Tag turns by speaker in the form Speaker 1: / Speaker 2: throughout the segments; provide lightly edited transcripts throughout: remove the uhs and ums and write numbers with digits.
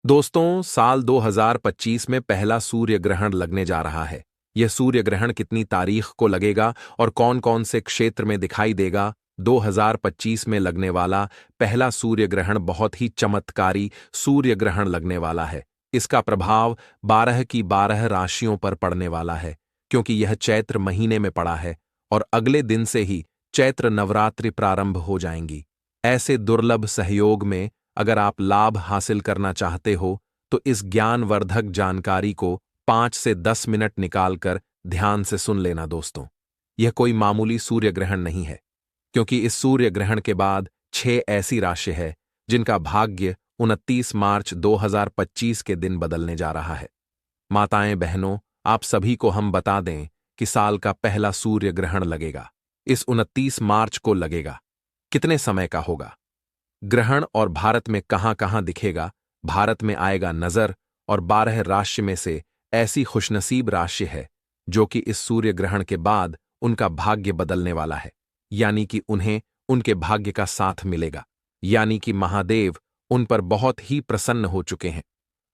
Speaker 1: दोस्तों, साल 2025 में पहला सूर्य ग्रहण लगने जा रहा है। यह सूर्य ग्रहण कितनी तारीख को लगेगा और कौन कौन से क्षेत्र में दिखाई देगा? 2025 में लगने वाला पहला सूर्य ग्रहण बहुत ही चमत्कारी सूर्य ग्रहण लगने वाला है। इसका प्रभाव 12 की 12 राशियों पर पड़ने वाला है, क्योंकि यह चैत्र महीने में पड़ा है और अगले दिन से ही चैत्र नवरात्रि प्रारंभ हो जाएंगी। ऐसे दुर्लभ सहयोग में अगर आप लाभ हासिल करना चाहते हो तो इस ज्ञानवर्धक जानकारी को 5 से 10 मिनट निकालकर ध्यान से सुन लेना दोस्तों। यह कोई मामूली सूर्य ग्रहण नहीं है, क्योंकि इस सूर्य ग्रहण के बाद 6 ऐसी राशि है जिनका भाग्य 29 मार्च 2025 के दिन बदलने जा रहा है। माताएं बहनों, आप सभी को हम बता दें कि साल का पहला सूर्य ग्रहण लगेगा, इस 29 मार्च को लगेगा। कितने समय का होगा ग्रहण और भारत में कहां कहां दिखेगा? भारत में आएगा नजर और 12 राशि में से ऐसी खुशनसीब राशि है जो कि इस सूर्य ग्रहण के बाद उनका भाग्य बदलने वाला है, यानी कि उन्हें उनके भाग्य का साथ मिलेगा, यानी कि महादेव उन पर बहुत ही प्रसन्न हो चुके हैं।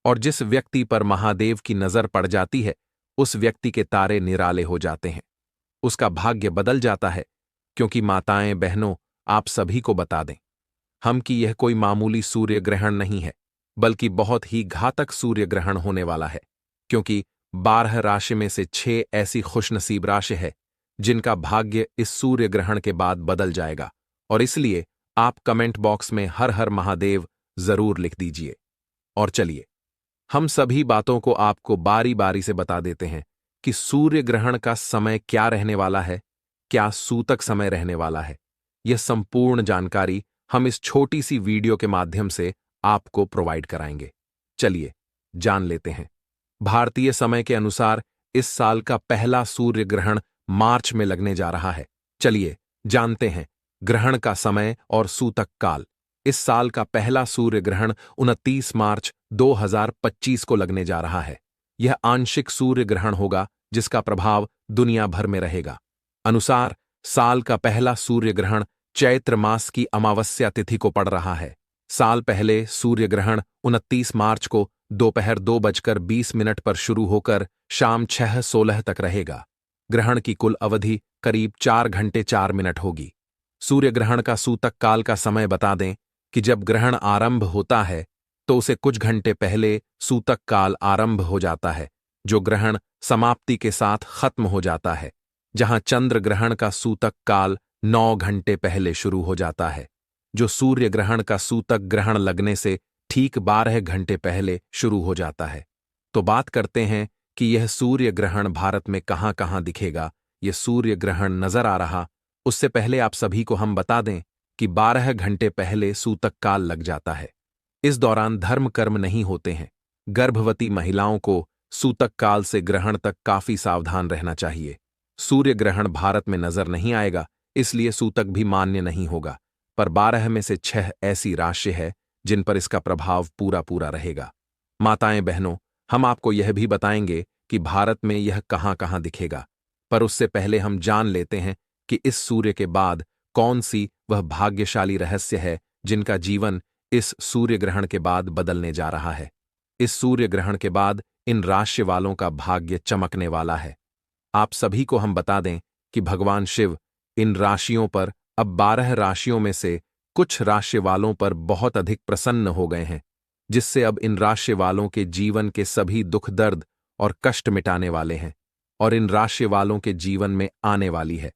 Speaker 1: और जिस व्यक्ति पर महादेव की नजर पड़ जाती है उस व्यक्ति के तारे निराले हो जाते हैं, उसका भाग्य बदल जाता है। क्योंकि माताएं बहनों, आप सभी को बता दें हम कि यह कोई मामूली सूर्य ग्रहण नहीं है, बल्कि बहुत ही घातक सूर्य ग्रहण होने वाला है, क्योंकि 12 राशि में से 6 ऐसी खुशनसीब राशि है जिनका भाग्य इस सूर्य ग्रहण के बाद बदल जाएगा। और इसलिए आप कमेंट बॉक्स में हर हर महादेव जरूर लिख दीजिए। और चलिए हम सभी बातों को आपको बारी बारी से बता देते हैं कि सूर्य ग्रहण का समय क्या रहने वाला है, क्या सूतक समय रहने वाला है। यह संपूर्ण जानकारी हम इस छोटी सी वीडियो के माध्यम से आपको प्रोवाइड कराएंगे। चलिए जान लेते हैं। भारतीय समय के अनुसार इस साल का पहला सूर्य ग्रहण मार्च में लगने जा रहा है। चलिए जानते हैं ग्रहण का समय और सूतक काल। इस साल का पहला सूर्य ग्रहण 29 मार्च 2025 को लगने जा रहा है। यह आंशिक सूर्य ग्रहण होगा जिसका प्रभाव दुनिया भर में रहेगा। अनुसार साल का पहला सूर्य ग्रहण चैत्र मास की अमावस्या तिथि को पड़ रहा है। साल पहले सूर्य ग्रहण 29 मार्च को दोपहर 2:20 पर शुरू होकर शाम 6:16 तक रहेगा। ग्रहण की कुल अवधि करीब 4 घंटे 4 मिनट होगी। सूर्य ग्रहण का सूतक काल का समय बता दें कि जब ग्रहण आरंभ होता है तो उसे कुछ घंटे पहले सूतक काल आरंभ हो जाता है, जो ग्रहण समाप्ति के साथ खत्म हो जाता है, जहां चंद्र ग्रहण का सूतक काल 9 घंटे पहले शुरू हो जाता है, जो सूर्य ग्रहण का सूतक ग्रहण लगने से ठीक 12 घंटे पहले शुरू हो जाता है। तो बात करते हैं कि यह सूर्य ग्रहण भारत में कहां कहां दिखेगा। यह सूर्य ग्रहण नजर आ रहा उससे पहले आप सभी को हम बता दें कि 12 घंटे पहले सूतक काल लग जाता है। इस दौरान धर्म कर्म नहीं होते हैं। गर्भवती महिलाओं को सूतक काल से ग्रहण तक काफी सावधान रहना चाहिए। सूर्य ग्रहण भारत में नजर नहीं आएगा, इसलिए सूतक भी मान्य नहीं होगा, पर 12 में से 6 ऐसी राशि है जिन पर इसका प्रभाव पूरा पूरा रहेगा। माताएं बहनों, हम आपको यह भी बताएंगे कि भारत में यह कहां कहां दिखेगा, पर उससे पहले हम जान लेते हैं कि इस सूर्य के बाद कौन सी वह भाग्यशाली रहस्य है जिनका जीवन इस सूर्य ग्रहण के बाद बदलने जा रहा है। इस सूर्य ग्रहण के बाद इन राशि वालों का भाग्य चमकने वाला है। आप सभी को हम बता दें कि भगवान शिव इन राशियों पर, अब 12 राशियों में से कुछ राशि वालों पर बहुत अधिक प्रसन्न हो गए हैं, जिससे अब इन राशि वालों के जीवन के सभी दुख दर्द और कष्ट मिटाने वाले हैं और इन राशि वालों के जीवन में आने वाली है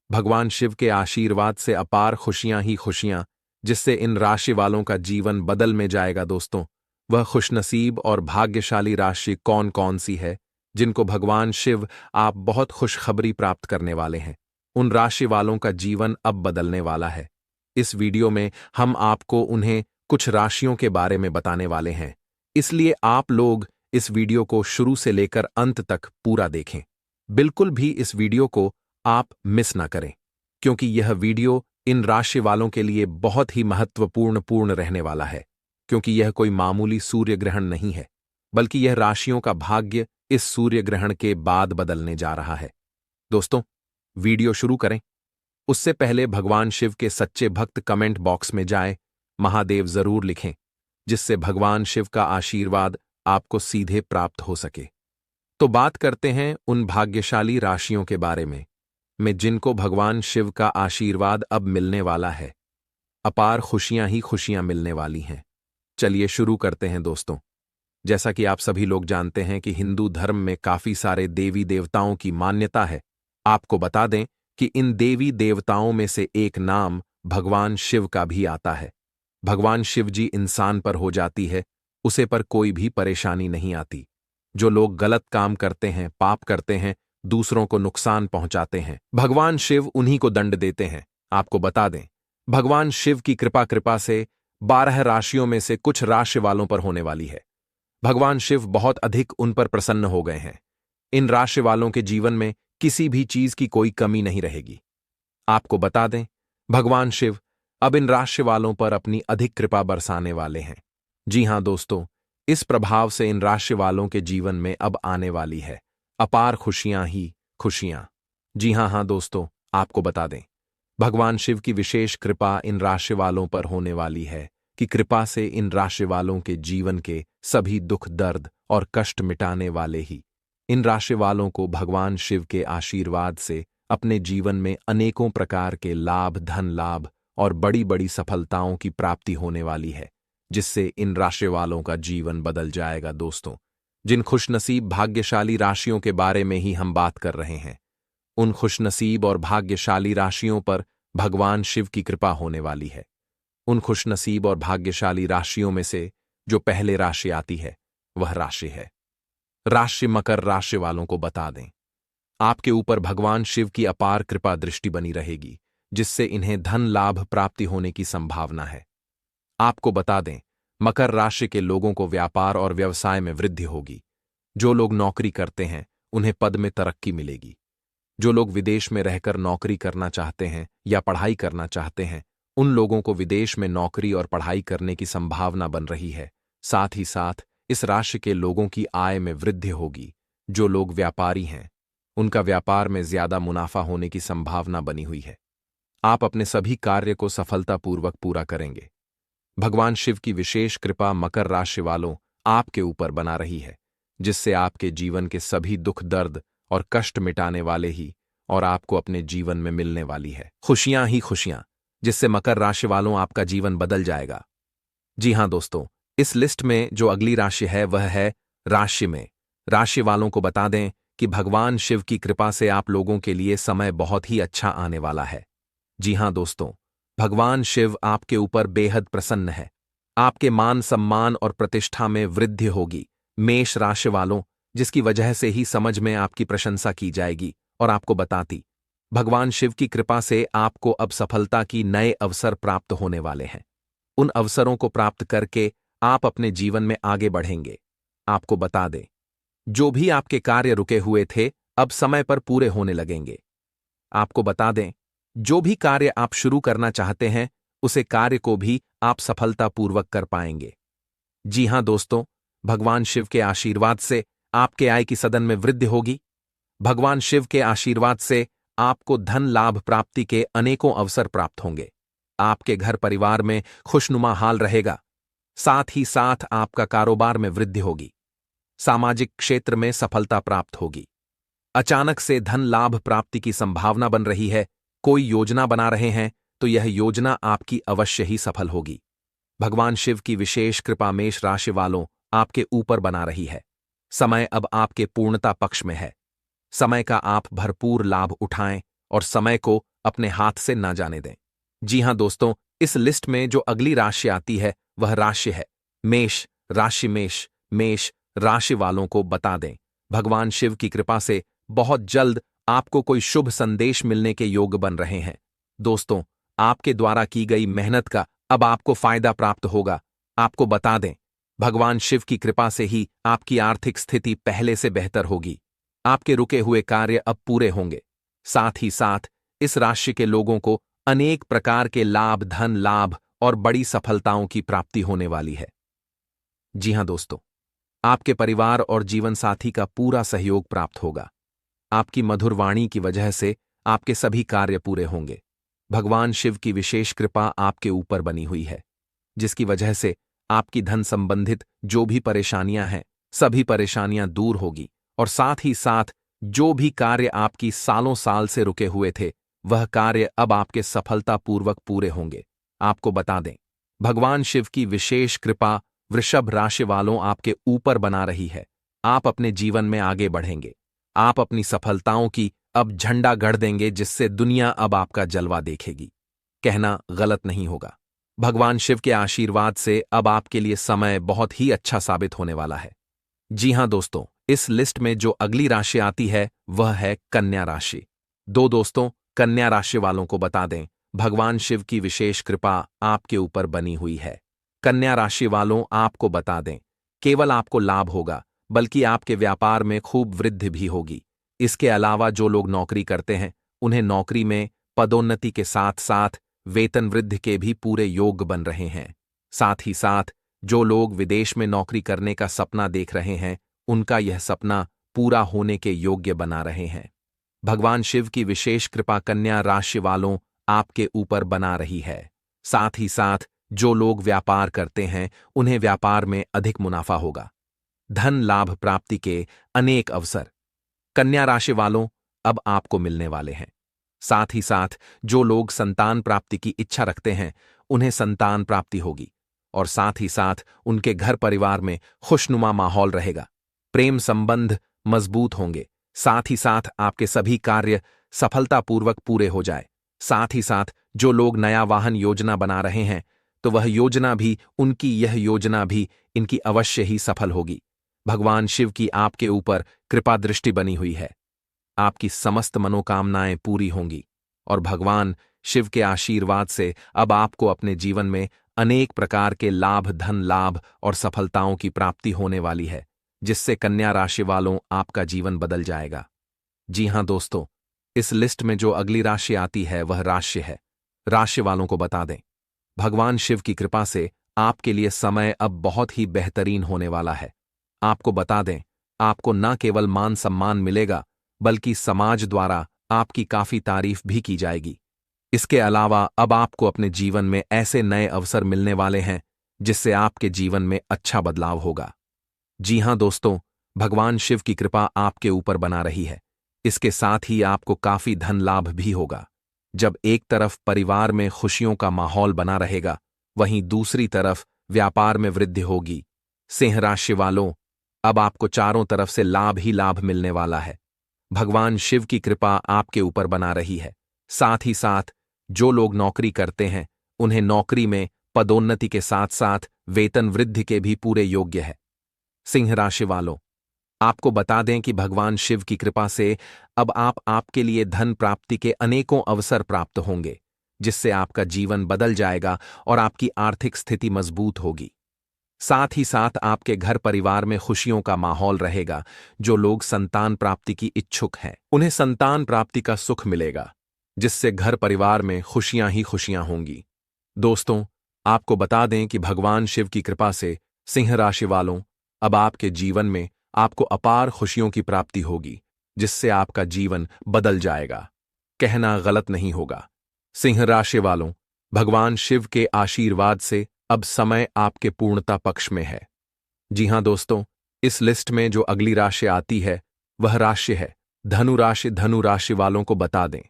Speaker 1: भगवान शिव के आशीर्वाद से अपार खुशियां ही खुशियां, जिससे इन राशि वालों का जीवन बदल में जाएगा। दोस्तों, वह खुशनसीब और भाग्यशाली राशि कौन कौन सी है जिनको भगवान शिव आप बहुत खुशखबरी प्राप्त करने वाले हैं? उन राशि वालों का जीवन अब बदलने वाला है। इस वीडियो में हम आपको उन्हें कुछ राशियों के बारे में बताने वाले हैं, इसलिए आप लोग इस वीडियो को शुरू से लेकर अंत तक पूरा देखें। बिल्कुल भी इस वीडियो को आप मिस ना करें, क्योंकि यह वीडियो इन राशि वालों के लिए बहुत ही महत्वपूर्ण रहने वाला है। क्योंकि यह कोई मामूली सूर्य ग्रहण नहीं है, बल्कि यह राशियों का भाग्य इस सूर्य ग्रहण के बाद बदलने जा रहा है। दोस्तों, वीडियो शुरू करें उससे पहले भगवान शिव के सच्चे भक्त कमेंट बॉक्स में जाएं, महादेव जरूर लिखें, जिससे भगवान शिव का आशीर्वाद आपको सीधे प्राप्त हो सके। तो बात करते हैं उन भाग्यशाली राशियों के बारे में जिनको भगवान शिव का आशीर्वाद अब मिलने वाला है। अपार खुशियां ही खुशियां मिलने वाली हैं। चलिए शुरू करते हैं दोस्तों। जैसा कि आप सभी लोग जानते हैं कि हिंदू धर्म में काफी सारे देवी देवताओं की मान्यता है। आपको बता दें कि इन देवी देवताओं में से एक नाम भगवान शिव का भी आता है। भगवान शिव जी इंसान पर हो जाती है, उसे पर कोई भी परेशानी नहीं आती। जो लोग गलत काम करते हैं, पाप करते हैं, दूसरों को नुकसान पहुंचाते हैं, भगवान शिव उन्हीं को दंड देते हैं। आपको बता दें, भगवान शिव की कृपा से 12 राशियों में से कुछ राशि वालों पर होने वाली है। भगवान शिव बहुत अधिक उन पर प्रसन्न हो गए हैं। इन राशि वालों के जीवन में किसी भी चीज की कोई कमी नहीं रहेगी। आपको बता दें, भगवान शिव अब इन राशि वालों पर अपनी अधिक कृपा बरसाने वाले हैं। जी हां दोस्तों, इस प्रभाव से इन राशि वालों के जीवन में अब आने वाली है अपार खुशियां ही खुशियां। जी हां दोस्तों, आपको बता दें, भगवान शिव की विशेष कृपा इन राशि वालों पर होने वाली है कि कृपा से इन राशि वालों के जीवन के सभी दुख, दर्द और कष्ट मिटाने वाले ही इन राशि वालों को भगवान शिव के आशीर्वाद से अपने जीवन में अनेकों प्रकार के लाभ, धन लाभ और बड़ी बड़ी सफलताओं की प्राप्ति होने वाली है, जिससे इन राशि वालों का जीवन बदल जाएगा। दोस्तों, जिन खुशनसीब भाग्यशाली राशियों के बारे में ही हम बात कर रहे हैं, उन खुशनसीब और भाग्यशाली राशियों पर भगवान शिव की कृपा होने वाली है। उन खुशनसीब और भाग्यशाली राशियों में से जो पहले राशि आती है, वह राशि है राशि मकर राशि वालों को बता दें, आपके ऊपर भगवान शिव की अपार कृपा दृष्टि बनी रहेगी, जिससे इन्हें धन लाभ प्राप्ति होने की संभावना है। आपको बता दें, मकर राशि के लोगों को व्यापार और व्यवसाय में वृद्धि होगी। जो लोग नौकरी करते हैं, उन्हें पद में तरक्की मिलेगी। जो लोग विदेश में रहकर नौकरी करना चाहते हैं या पढ़ाई करना चाहते हैं, उन लोगों को विदेश में नौकरी और पढ़ाई करने की संभावना बन रही है। साथ ही साथ इस राशि के लोगों की आय में वृद्धि होगी। जो लोग व्यापारी हैं, उनका व्यापार में ज्यादा मुनाफा होने की संभावना बनी हुई है। आप अपने सभी कार्य को सफलतापूर्वक पूरा करेंगे। भगवान शिव की विशेष कृपा मकर राशि वालों आपके ऊपर बना रही है, जिससे आपके जीवन के सभी दुख, दर्द और कष्ट मिटाने वाले ही और आपको अपने जीवन में मिलने वाली है खुशियां ही खुशियां, जिससे मकर राशि वालों आपका जीवन बदल जाएगा। जी हां दोस्तों, इस लिस्ट में जो अगली राशि है वह है राशि में राशि वालों को बता दें कि भगवान शिव की कृपा से आप लोगों के लिए समय बहुत ही अच्छा आने वाला है। जी हां दोस्तों, भगवान शिव आपके ऊपर बेहद प्रसन्न है। आपके मान सम्मान और प्रतिष्ठा में वृद्धि होगी। मेष राशि वालों, जिसकी वजह से ही समझ में आपकी प्रशंसा की जाएगी और आपको बताती, भगवान शिव की कृपा से आपको अब सफलता की नए अवसर प्राप्त होने वाले हैं। उन अवसरों को प्राप्त करके आप अपने जीवन में आगे बढ़ेंगे। आपको बता दें, जो भी आपके कार्य रुके हुए थे, अब समय पर पूरे होने लगेंगे। आपको बता दें, जो भी कार्य आप शुरू करना चाहते हैं, उसे कार्य को भी आप सफलतापूर्वक कर पाएंगे। जी हां दोस्तों, भगवान शिव के आशीर्वाद से आपके आय की सदन में वृद्धि होगी। भगवान शिव के आशीर्वाद से आपको धन लाभ प्राप्ति के अनेकों अवसर प्राप्त होंगे। आपके घर परिवार में खुशनुमा हाल रहेगा। साथ ही साथ आपका कारोबार में वृद्धि होगी। सामाजिक क्षेत्र में सफलता प्राप्त होगी। अचानक से धन लाभ प्राप्ति की संभावना बन रही है। कोई योजना बना रहे हैं तो यह योजना आपकी अवश्य ही सफल होगी। भगवान शिव की विशेष कृपा मेष राशि वालों आपके ऊपर बना रही है। समय अब आपके पूर्णता पक्ष में है। समय का आप भरपूर लाभ उठाएं और समय को अपने हाथ से ना जाने दें। जी हां दोस्तों, इस लिस्ट में जो अगली राशि आती है वह राशि है मेष राशि। मेष राशि वालों को बता दें, भगवान शिव की कृपा से बहुत जल्द आपको कोई शुभ संदेश मिलने के योग बन रहे हैं। दोस्तों, आपके द्वारा की गई मेहनत का अब आपको फायदा प्राप्त होगा। आपको बता दें, भगवान शिव की कृपा से ही आपकी आर्थिक स्थिति पहले से बेहतर होगी। आपके रुके हुए कार्य अब पूरे होंगे। साथ ही साथ इस राशि के लोगों को अनेक प्रकार के लाभ, धन लाभ और बड़ी सफलताओं की प्राप्ति होने वाली है। जी हां दोस्तों, आपके परिवार और जीवन साथी का पूरा सहयोग प्राप्त होगा। आपकी मधुर वाणी की वजह से आपके सभी कार्य पूरे होंगे। भगवान शिव की विशेष कृपा आपके ऊपर बनी हुई है, जिसकी वजह से आपकी धन संबंधित जो भी परेशानियां हैं, सभी परेशानियां दूर होगी और साथ ही साथ जो भी कार्य आपकी सालों साल से रुके हुए थे, वह कार्य अब आपके सफलतापूर्वक पूरे होंगे। आपको बता दें, भगवान शिव की विशेष कृपा वृषभ राशि वालों आपके ऊपर बना रही है। आप अपने जीवन में आगे बढ़ेंगे। आप अपनी सफलताओं की अब झंडा गढ़ देंगे, जिससे दुनिया अब आपका जलवा देखेगी। कहना गलत नहीं होगा, भगवान शिव के आशीर्वाद से अब आपके लिए समय बहुत ही अच्छा साबित होने वाला है। जी हां दोस्तों, इस लिस्ट में जो अगली राशि आती है वह है कन्या राशि। दोस्तों, कन्या राशि वालों को बता दें, भगवान शिव की विशेष कृपा आपके ऊपर बनी हुई है। कन्या राशि वालों, आपको बता दें, केवल आपको लाभ होगा, बल्कि आपके व्यापार में खूब वृद्धि भी होगी। इसके अलावा जो लोग नौकरी करते हैं, उन्हें नौकरी में पदोन्नति के साथ साथ वेतन वृद्धि के भी पूरे योग बन रहे हैं। साथ ही साथ जो लोग विदेश में नौकरी करने का सपना देख रहे हैं, उनका यह सपना पूरा होने के योग्य बना रहे हैं। भगवान शिव की विशेष कृपा कन्या राशि वालों आपके ऊपर बना रही है। साथ ही साथ जो लोग व्यापार करते हैं, उन्हें व्यापार में अधिक मुनाफा होगा। धन लाभ प्राप्ति के अनेक अवसर कन्या राशि वालों अब आपको मिलने वाले हैं। साथ ही साथ जो लोग संतान प्राप्ति की इच्छा रखते हैं, उन्हें संतान प्राप्ति होगी और साथ ही साथ उनके घर परिवार में खुशनुमा माहौल रहेगा। प्रेम संबंध मजबूत होंगे। साथ ही साथ आपके सभी कार्य सफलतापूर्वक पूरे हो जाए। साथ ही साथ जो लोग नया वाहन योजना बना रहे हैं, तो वह योजना भी, उनकी यह योजना भी इनकी अवश्य ही सफल होगी। भगवान शिव की आपके ऊपर कृपा दृष्टि बनी हुई है। आपकी समस्त मनोकामनाएं पूरी होंगी और भगवान शिव के आशीर्वाद से अब आपको अपने जीवन में अनेक प्रकार के लाभ, धन लाभ और सफलताओं की प्राप्ति होने वाली है, जिससे कन्या राशि वालों आपका जीवन बदल जाएगा। जी हां दोस्तों, इस लिस्ट में जो अगली राशि आती है वह राशि है। राशि वालों को बता दें, भगवान शिव की कृपा से आपके लिए समय अब बहुत ही बेहतरीन होने वाला है। आपको बता दें, आपको न केवल मान सम्मान मिलेगा, बल्कि समाज द्वारा आपकी काफी तारीफ भी की जाएगी। इसके अलावा अब आपको अपने जीवन में ऐसे नए अवसर मिलने वाले हैं, जिससे आपके जीवन में अच्छा बदलाव होगा। जी हां दोस्तों, भगवान शिव की कृपा आपके ऊपर बना रही है। इसके साथ ही आपको काफी धन लाभ भी होगा। जब एक तरफ परिवार में खुशियों का माहौल बना रहेगा, वहीं दूसरी तरफ व्यापार में वृद्धि होगी। सिंह राशि वालों, अब आपको चारों तरफ से लाभ ही लाभ मिलने वाला है। भगवान शिव की कृपा आपके ऊपर बना रही है। साथ ही साथ जो लोग नौकरी करते हैं, उन्हें नौकरी में पदोन्नति के साथ साथ वेतन वृद्धि के भी पूरे योग्य है। सिंह राशि वालों, आपको बता दें कि भगवान शिव की कृपा से अब आपके लिए धन प्राप्ति के अनेकों अवसर प्राप्त होंगे, जिससे आपका जीवन बदल जाएगा और आपकी आर्थिक स्थिति मजबूत होगी। साथ ही साथ आपके घर परिवार में खुशियों का माहौल रहेगा। जो लोग संतान प्राप्ति की इच्छुक हैं, उन्हें संतान प्राप्ति का सुख मिलेगा, जिससे घर परिवार में खुशियां ही खुशियां होंगी। दोस्तों, आपको बता दें कि भगवान शिव की कृपा से सिंह राशि वालों अब आपके जीवन में आपको अपार खुशियों की प्राप्ति होगी, जिससे आपका जीवन बदल जाएगा। कहना गलत नहीं होगा, सिंह राशि वालों, भगवान शिव के आशीर्वाद से अब समय आपके पूर्णता पक्ष में है। जी हां दोस्तों, इस लिस्ट में जो अगली राशि आती है वह राशि है धनु राशि। धनु राशि वालों को बता दें,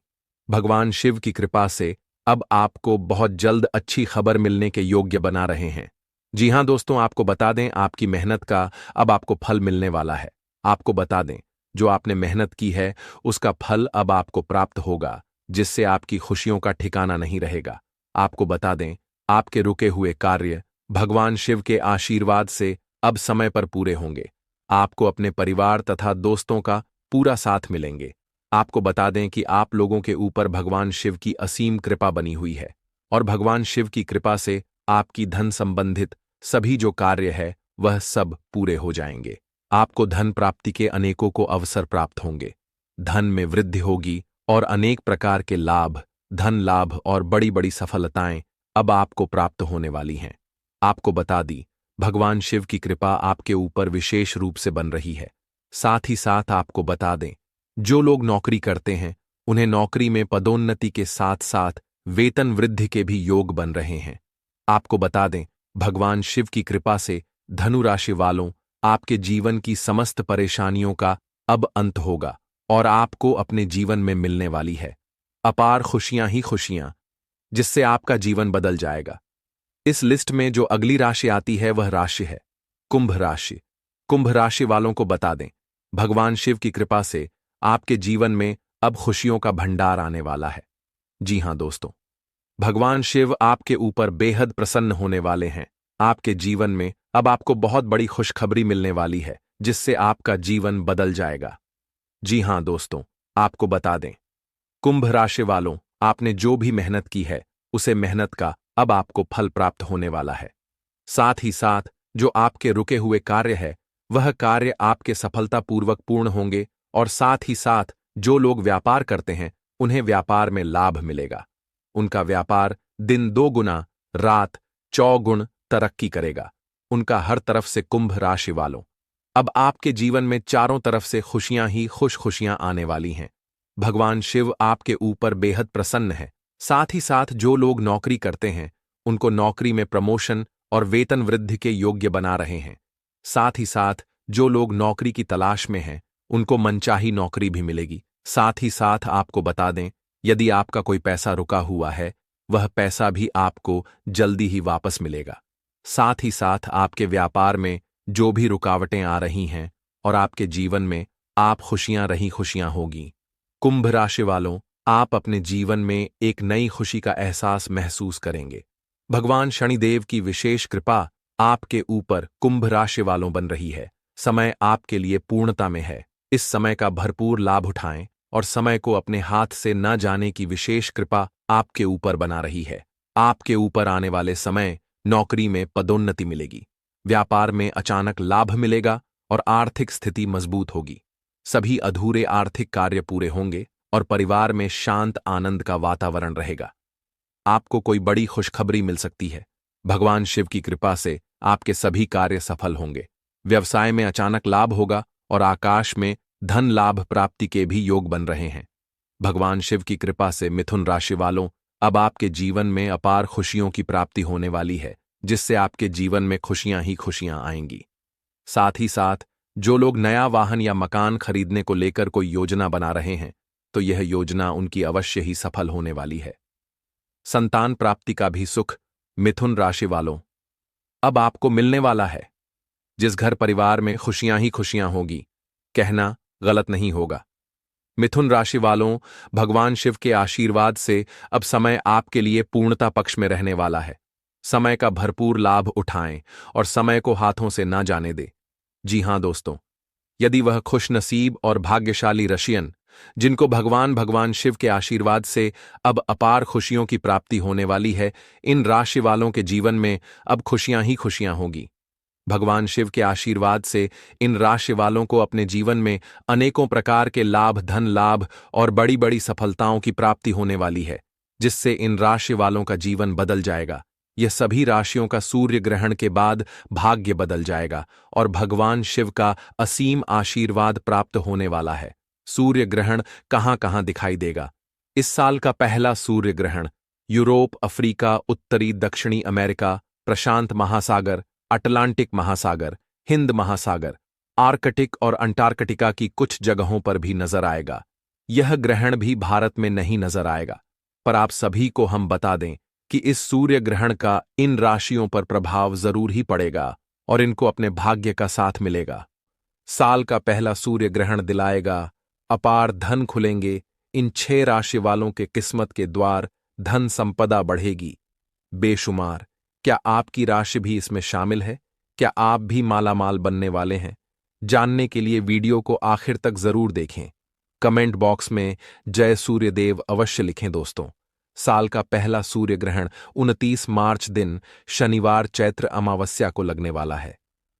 Speaker 1: भगवान शिव की कृपा से अब आपको बहुत जल्द अच्छी खबर मिलने के योग्य बना रहे हैं। जी हां दोस्तों, आपको बता दें, आपकी मेहनत का अब आपको फल मिलने वाला है। आपको बता दें, जो आपने मेहनत की है उसका फल अब आपको प्राप्त होगा, जिससे आपकी खुशियों का ठिकाना नहीं रहेगा। आपको बता दें, आपके रुके हुए कार्य भगवान शिव के आशीर्वाद से अब समय पर पूरे होंगे। आपको अपने परिवार तथा दोस्तों का पूरा साथ मिलेंगे। आपको बता दें कि आप लोगों के ऊपर भगवान शिव की असीम कृपा बनी हुई है और भगवान शिव की कृपा से आपकी धन संबंधित सभी जो कार्य है वह सब पूरे हो जाएंगे। आपको धन प्राप्ति के अनेकों को अवसर प्राप्त होंगे। धन में वृद्धि होगी और अनेक प्रकार के लाभ, धन लाभ और बड़ी बड़ी सफलताएं अब आपको प्राप्त होने वाली हैं। आपको बता दी, भगवान शिव की कृपा आपके ऊपर विशेष रूप से बन रही है। साथ ही साथ आपको बता दें, जो लोग नौकरी करते हैं, उन्हें नौकरी में पदोन्नति के साथ साथ वेतन वृद्धि के भी योग बन रहे हैं। आपको बता दें, भगवान शिव की कृपा से धनु राशि वालों, आपके जीवन की समस्त परेशानियों का अब अंत होगा और आपको अपने जीवन में मिलने वाली है अपार खुशियां ही खुशियां, जिससे आपका जीवन बदल जाएगा। इस लिस्ट में जो अगली राशि आती है वह राशि है कुंभ राशि। कुंभ राशि वालों को बता दें, भगवान शिव की कृपा से आपके जीवन में अब खुशियों का भंडार आने वाला है। जी हां दोस्तों, भगवान शिव आपके ऊपर बेहद प्रसन्न होने वाले हैं। आपके जीवन में अब आपको बहुत बड़ी खुशखबरी मिलने वाली है, जिससे आपका जीवन बदल जाएगा। जी हां दोस्तों, आपको बता दें, कुंभ राशि वालों, आपने जो भी मेहनत की है उसे मेहनत का अब आपको फल प्राप्त होने वाला है। साथ ही साथ जो आपके रुके हुए कार्य है वह कार्य आपके सफलतापूर्वक पूर्ण होंगे और साथ ही साथ जो लोग व्यापार करते हैं उन्हें व्यापार में लाभ मिलेगा। उनका व्यापार दिन 2 गुना रात 4 गुण तरक्की करेगा। उनका हर तरफ से कुंभ राशि वालों, अब आपके जीवन में चारों तरफ से खुशियां ही खुशियां आने वाली हैं। भगवान शिव आपके ऊपर बेहद प्रसन्न है। साथ ही साथ जो लोग नौकरी करते हैं उनको नौकरी में प्रमोशन और वेतन वृद्धि के योग्य बना रहे हैं। साथ ही साथ जो लोग नौकरी की तलाश में हैं उनको मनचाही नौकरी भी मिलेगी। साथ ही साथ आपको बता दें, यदि आपका कोई पैसा रुका हुआ है वह पैसा भी आपको जल्दी ही वापस मिलेगा। साथ ही साथ आपके व्यापार में जो भी रुकावटें आ रही हैं और आपके जीवन में आप खुशियां होगी। कुंभ राशि वालों, आप अपने जीवन में एक नई खुशी का एहसास महसूस करेंगे। भगवान शनिदेव की विशेष कृपा आपके ऊपर कुंभ राशि वालों बन रही है। समय आपके लिए पूर्णता में है। इस समय का भरपूर लाभ उठाएं और समय को अपने हाथ से न जाने की विशेष कृपा आपके ऊपर बना रही है। आपके ऊपर आने वाले समय नौकरी में पदोन्नति मिलेगी, व्यापार में अचानक लाभ मिलेगा और आर्थिक स्थिति मजबूत होगी। सभी अधूरे आर्थिक कार्य पूरे होंगे और परिवार में शांत आनंद का वातावरण रहेगा। आपको कोई बड़ी खुशखबरी मिल सकती है। भगवान शिव की कृपा से आपके सभी कार्य सफल होंगे। व्यवसाय में अचानक लाभ होगा और आकाश में धन लाभ प्राप्ति के भी योग बन रहे हैं। भगवान शिव की कृपा से मिथुन राशि वालों, अब आपके जीवन में अपार खुशियों की प्राप्ति होने वाली है, जिससे आपके जीवन में खुशियां ही खुशियां आएंगी। साथ ही साथ जो लोग नया वाहन या मकान खरीदने को लेकर कोई योजना बना रहे हैं तो यह योजना उनकी अवश्य ही सफल होने वाली है। संतान प्राप्ति का भी सुख मिथुन राशि वालों अब आपको मिलने वाला है। जिस घर परिवार में खुशियां ही खुशियां होगी, कहना गलत नहीं होगा। मिथुन राशि वालों, भगवान शिव के आशीर्वाद से अब समय आपके लिए पूर्णता पक्ष में रहने वाला है। समय का भरपूर लाभ उठाएं और समय को हाथों से ना जाने दें। जी हां दोस्तों, यदि वह खुशनसीब और भाग्यशाली रशियन जिनको भगवान शिव के आशीर्वाद से अब अपार खुशियों की प्राप्ति होने वाली है, इन राशि वालों के जीवन में अब खुशियां ही खुशियां होगी। भगवान शिव के आशीर्वाद से इन राशि वालों को अपने जीवन में अनेकों प्रकार के लाभ, धन लाभ और बड़ी बड़ी सफलताओं की प्राप्ति होने वाली है, जिससे इन राशि वालों का जीवन बदल जाएगा। यह सभी राशियों का सूर्य ग्रहण के बाद भाग्य बदल जाएगा और भगवान शिव का असीम आशीर्वाद प्राप्त होने वाला है। सूर्य ग्रहण कहां कहां दिखाई देगा? इस साल का पहला सूर्य ग्रहण यूरोप, अफ्रीका, उत्तरी दक्षिणी अमेरिका, प्रशांत महासागर, अटलांटिक महासागर, हिंद महासागर, आर्कटिक और अंटार्कटिका की कुछ जगहों पर भी नजर आएगा। यह ग्रहण भी भारत में नहीं नजर आएगा, पर आप सभी को हम बता दें कि इस सूर्य ग्रहण का इन राशियों पर प्रभाव जरूर ही पड़ेगा और इनको अपने भाग्य का साथ मिलेगा। साल का पहला सूर्य ग्रहण दिलाएगा अपार धन खुलेंगे। इन 6 राशि वालों के किस्मत के द्वार, धन संपदा बढ़ेगी बेशुमार। क्या आपकी राशि भी इसमें शामिल है? क्या आप भी मालामाल बनने वाले हैं? जानने के लिए वीडियो को आखिर तक जरूर देखें। कमेंट बॉक्स में जय सूर्यदेव अवश्य लिखें दोस्तों। साल का पहला सूर्य ग्रहण 29 मार्च दिन शनिवार चैत्र अमावस्या को लगने वाला है।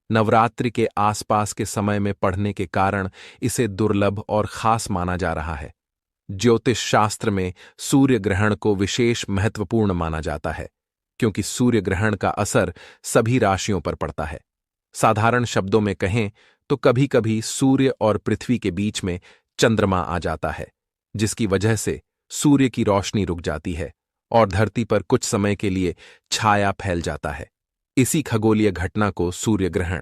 Speaker 1: नवरात्रि के आसपास के समय में पढ़ने के कारण इसे दुर्लभ और खास माना जा रहा है। ज्योतिष शास्त्र में सूर्य ग्रहण को विशेष महत्वपूर्ण माना जाता है, क्योंकि सूर्य ग्रहण का असर सभी राशियों पर पड़ता है। साधारण शब्दों में कहें तो कभी कभी सूर्य और पृथ्वी के बीच में चंद्रमा आ जाता है, जिसकी वजह से सूर्य की रोशनी रुक जाती है और धरती पर कुछ समय के लिए छाया फैल जाता है। इसी खगोलीय घटना को सूर्य ग्रहण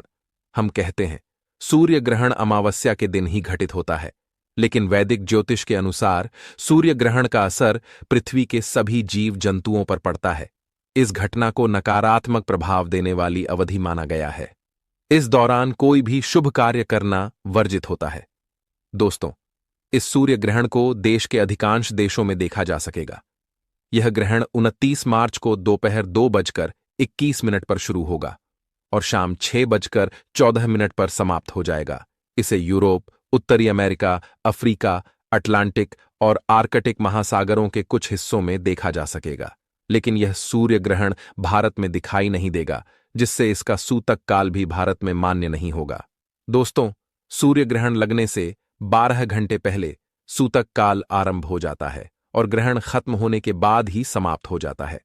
Speaker 1: हम कहते हैं। सूर्य ग्रहण अमावस्या के दिन ही घटित होता है, लेकिन वैदिक ज्योतिष के अनुसार सूर्य ग्रहण का असर पृथ्वी के सभी जीव जंतुओं पर पड़ता है। इस घटना को नकारात्मक प्रभाव देने वाली अवधि माना गया है। इस दौरान कोई भी शुभ कार्य करना वर्जित होता है। दोस्तों, इस सूर्य ग्रहण को देश के अधिकांश देशों में देखा जा सकेगा। यह ग्रहण 29 मार्च को दोपहर 2:21 पर शुरू होगा और शाम 6:14 पर समाप्त हो जाएगा। इसे यूरोप, उत्तरी अमेरिका, अफ्रीका, अटलांटिक और आर्कटिक महासागरों के कुछ हिस्सों में देखा जा सकेगा, लेकिन यह सूर्य ग्रहण भारत में दिखाई नहीं देगा, जिससे इसका सूतक काल भी भारत में मान्य नहीं होगा। दोस्तों, सूर्य ग्रहण लगने से 12 घंटे पहले सूतक काल आरंभ हो जाता है और ग्रहण खत्म होने के बाद ही समाप्त हो जाता है।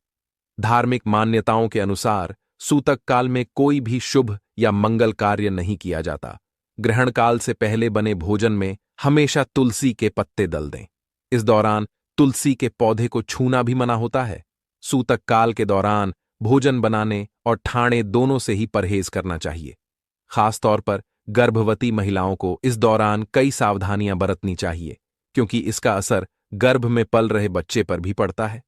Speaker 1: धार्मिक मान्यताओं के अनुसार सूतक काल में कोई भी शुभ या मंगल कार्य नहीं किया जाता। ग्रहण काल से पहले बने भोजन में हमेशा तुलसी के पत्ते डल दें। इस दौरान तुलसी के पौधे को छूना भी मना होता है। सूतक काल के दौरान भोजन बनाने और ठाणे दोनों से ही परहेज करना चाहिए। खासतौर पर गर्भवती महिलाओं को इस दौरान कई सावधानियां बरतनी चाहिए, क्योंकि इसका असर गर्भ में पल रहे बच्चे पर भी पड़ता है।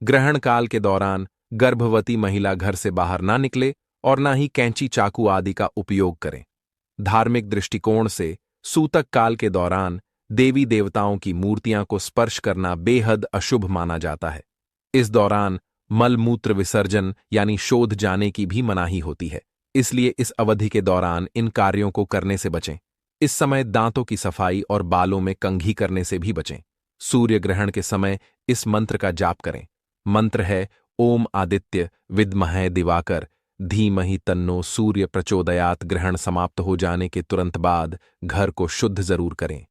Speaker 1: ग्रहण काल के दौरान गर्भवती महिला घर से बाहर ना निकले और ना ही कैंची, चाकू आदि का उपयोग करें। धार्मिक दृष्टिकोण से सूतक काल के दौरान देवी देवताओं की मूर्तियां को स्पर्श करना बेहद अशुभ माना जाता है। इस दौरान मल मूत्र विसर्जन यानी शोध जाने की भी मनाही होती है, इसलिए इस अवधि के दौरान इन कार्यों को करने से बचें। इस समय दांतों की सफाई और बालों में कंघी करने से भी बचें। सूर्य ग्रहण के समय इस मंत्र का जाप करें। मंत्र है ओम आदित्य विद्महे दिवाकर धीमहि तन्नो सूर्य प्रचोदयात। ग्रहण समाप्त हो जाने के तुरंत बाद घर को शुद्ध जरूर करें।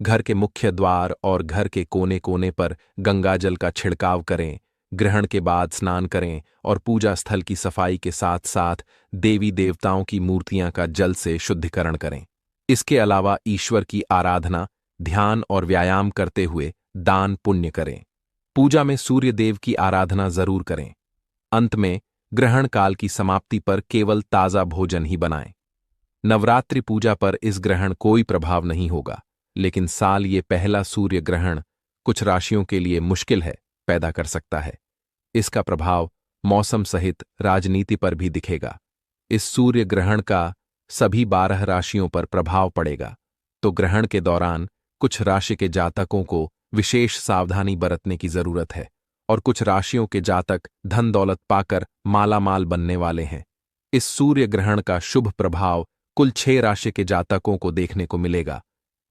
Speaker 1: घर के मुख्य द्वार और घर के कोने कोने पर गंगाजल का छिड़काव करें। ग्रहण के बाद स्नान करें और पूजा स्थल की सफाई के साथ साथ देवी देवताओं की मूर्तियां का जल से शुद्धिकरण करें। इसके अलावा ईश्वर की आराधना, ध्यान और व्यायाम करते हुए दान पुण्य करें। पूजा में सूर्य देव की आराधना जरूर करें। अंत में ग्रहण काल की समाप्ति पर केवल ताजा भोजन ही बनाएं। नवरात्रि पूजा पर इस ग्रहण कोई प्रभाव नहीं होगा, लेकिन साल ये पहला सूर्य ग्रहण कुछ राशियों के लिए मुश्किल है पैदा कर सकता है। इसका प्रभाव मौसम सहित राजनीति पर भी दिखेगा। इस सूर्य ग्रहण का सभी 12 राशियों पर प्रभाव पड़ेगा, तो ग्रहण के दौरान कुछ राशि के जातकों को विशेष सावधानी बरतने की जरूरत है और कुछ राशियों के जातक धन दौलत पाकर मालामाल बनने वाले हैं। इस सूर्य ग्रहण का शुभ प्रभाव कुल 6 राशि के जातकों को देखने को मिलेगा।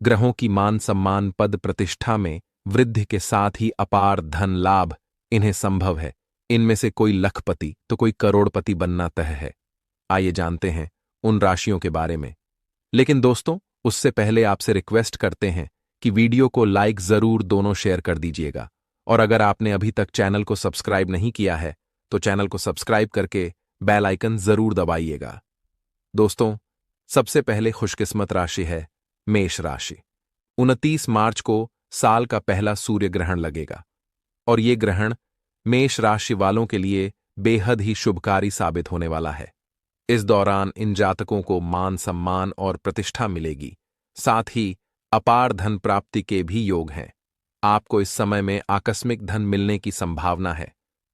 Speaker 1: ग्रहों की मान सम्मान पद प्रतिष्ठा में वृद्धि के साथ ही अपार धन लाभ इन्हें संभव है। इनमें से कोई लखपति तो कोई करोड़पति बनना तय है। आइए जानते हैं उन राशियों के बारे में। लेकिन दोस्तों, उससे पहले आपसे रिक्वेस्ट करते हैं कि वीडियो को लाइक जरूर दोनों शेयर कर दीजिएगा, और अगर आपने अभी तक चैनल को सब्सक्राइब नहीं किया है तो चैनल को सब्सक्राइब करके बेल आइकन जरूर दबाइएगा। दोस्तों, सबसे पहले खुशकिस्मत राशि है मेष राशि। 29 मार्च को साल का पहला सूर्य ग्रहण लगेगा और ये ग्रहण मेष राशि वालों के लिए बेहद ही शुभकारी साबित होने वाला है। इस दौरान इन जातकों को मान सम्मान और प्रतिष्ठा मिलेगी, साथ ही अपार धन प्राप्ति के भी योग हैं। आपको इस समय में आकस्मिक धन मिलने की संभावना है।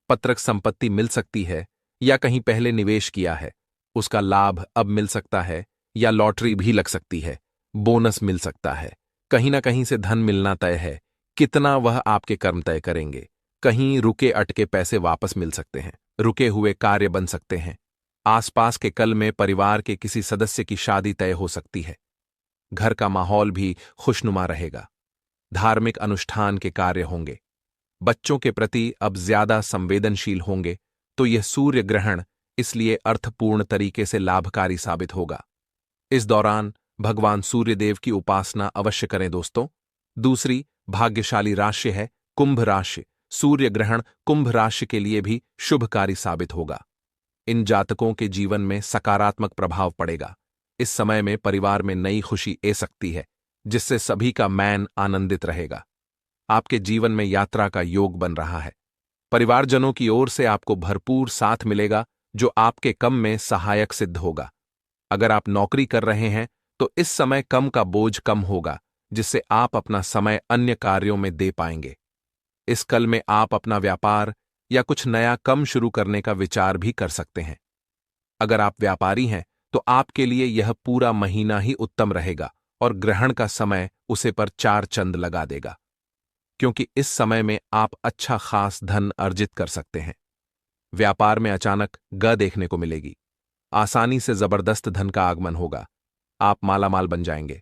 Speaker 1: पत्रक संपत्ति मिल सकती है या कहीं पहले निवेश किया है उसका लाभ अब मिल सकता है, या लॉटरी भी लग सकती है, बोनस मिल सकता है। कहीं ना कहीं से धन मिलना तय है, कितना वह आपके कर्म तय करेंगे। कहीं रुके अटके पैसे वापस मिल सकते हैं, रुके हुए कार्य बन सकते हैं। आसपास के कल में परिवार के किसी सदस्य की शादी तय हो सकती है। घर का माहौल भी खुशनुमा रहेगा। धार्मिक अनुष्ठान के कार्य होंगे। बच्चों के प्रति अब ज्यादा संवेदनशील होंगे, तो यह सूर्य ग्रहण इसलिए अर्थपूर्ण तरीके से लाभकारी साबित होगा। इस दौरान भगवान सूर्यदेव की उपासना अवश्य करें दोस्तों। दूसरी भाग्यशाली राशि है कुंभ राशि। सूर्य ग्रहण कुंभ राशि के लिए भी शुभकारी साबित होगा। इन जातकों के जीवन में सकारात्मक प्रभाव पड़ेगा। इस समय में परिवार में नई खुशी आ सकती है, जिससे सभी का मन आनंदित रहेगा। आपके जीवन में यात्रा का योग बन रहा है। परिवारजनों की ओर से आपको भरपूर साथ मिलेगा, जो आपके कम में सहायक सिद्ध होगा। अगर आप नौकरी कर रहे हैं तो इस समय कम का बोझ कम होगा, जिससे आप अपना समय अन्य कार्यों में दे पाएंगे। इस कल में आप अपना व्यापार या कुछ नया कम शुरू करने का विचार भी कर सकते हैं। अगर आप व्यापारी हैं तो आपके लिए यह पूरा महीना ही उत्तम रहेगा और ग्रहण का समय उसे पर 4 चंद लगा देगा, क्योंकि इस समय में आप अच्छा खास धन अर्जित कर सकते हैं। व्यापार में अचानक देखने को मिलेगी। आसानी से जबरदस्त धन का आगमन होगा। आप मालामाल बन जाएंगे।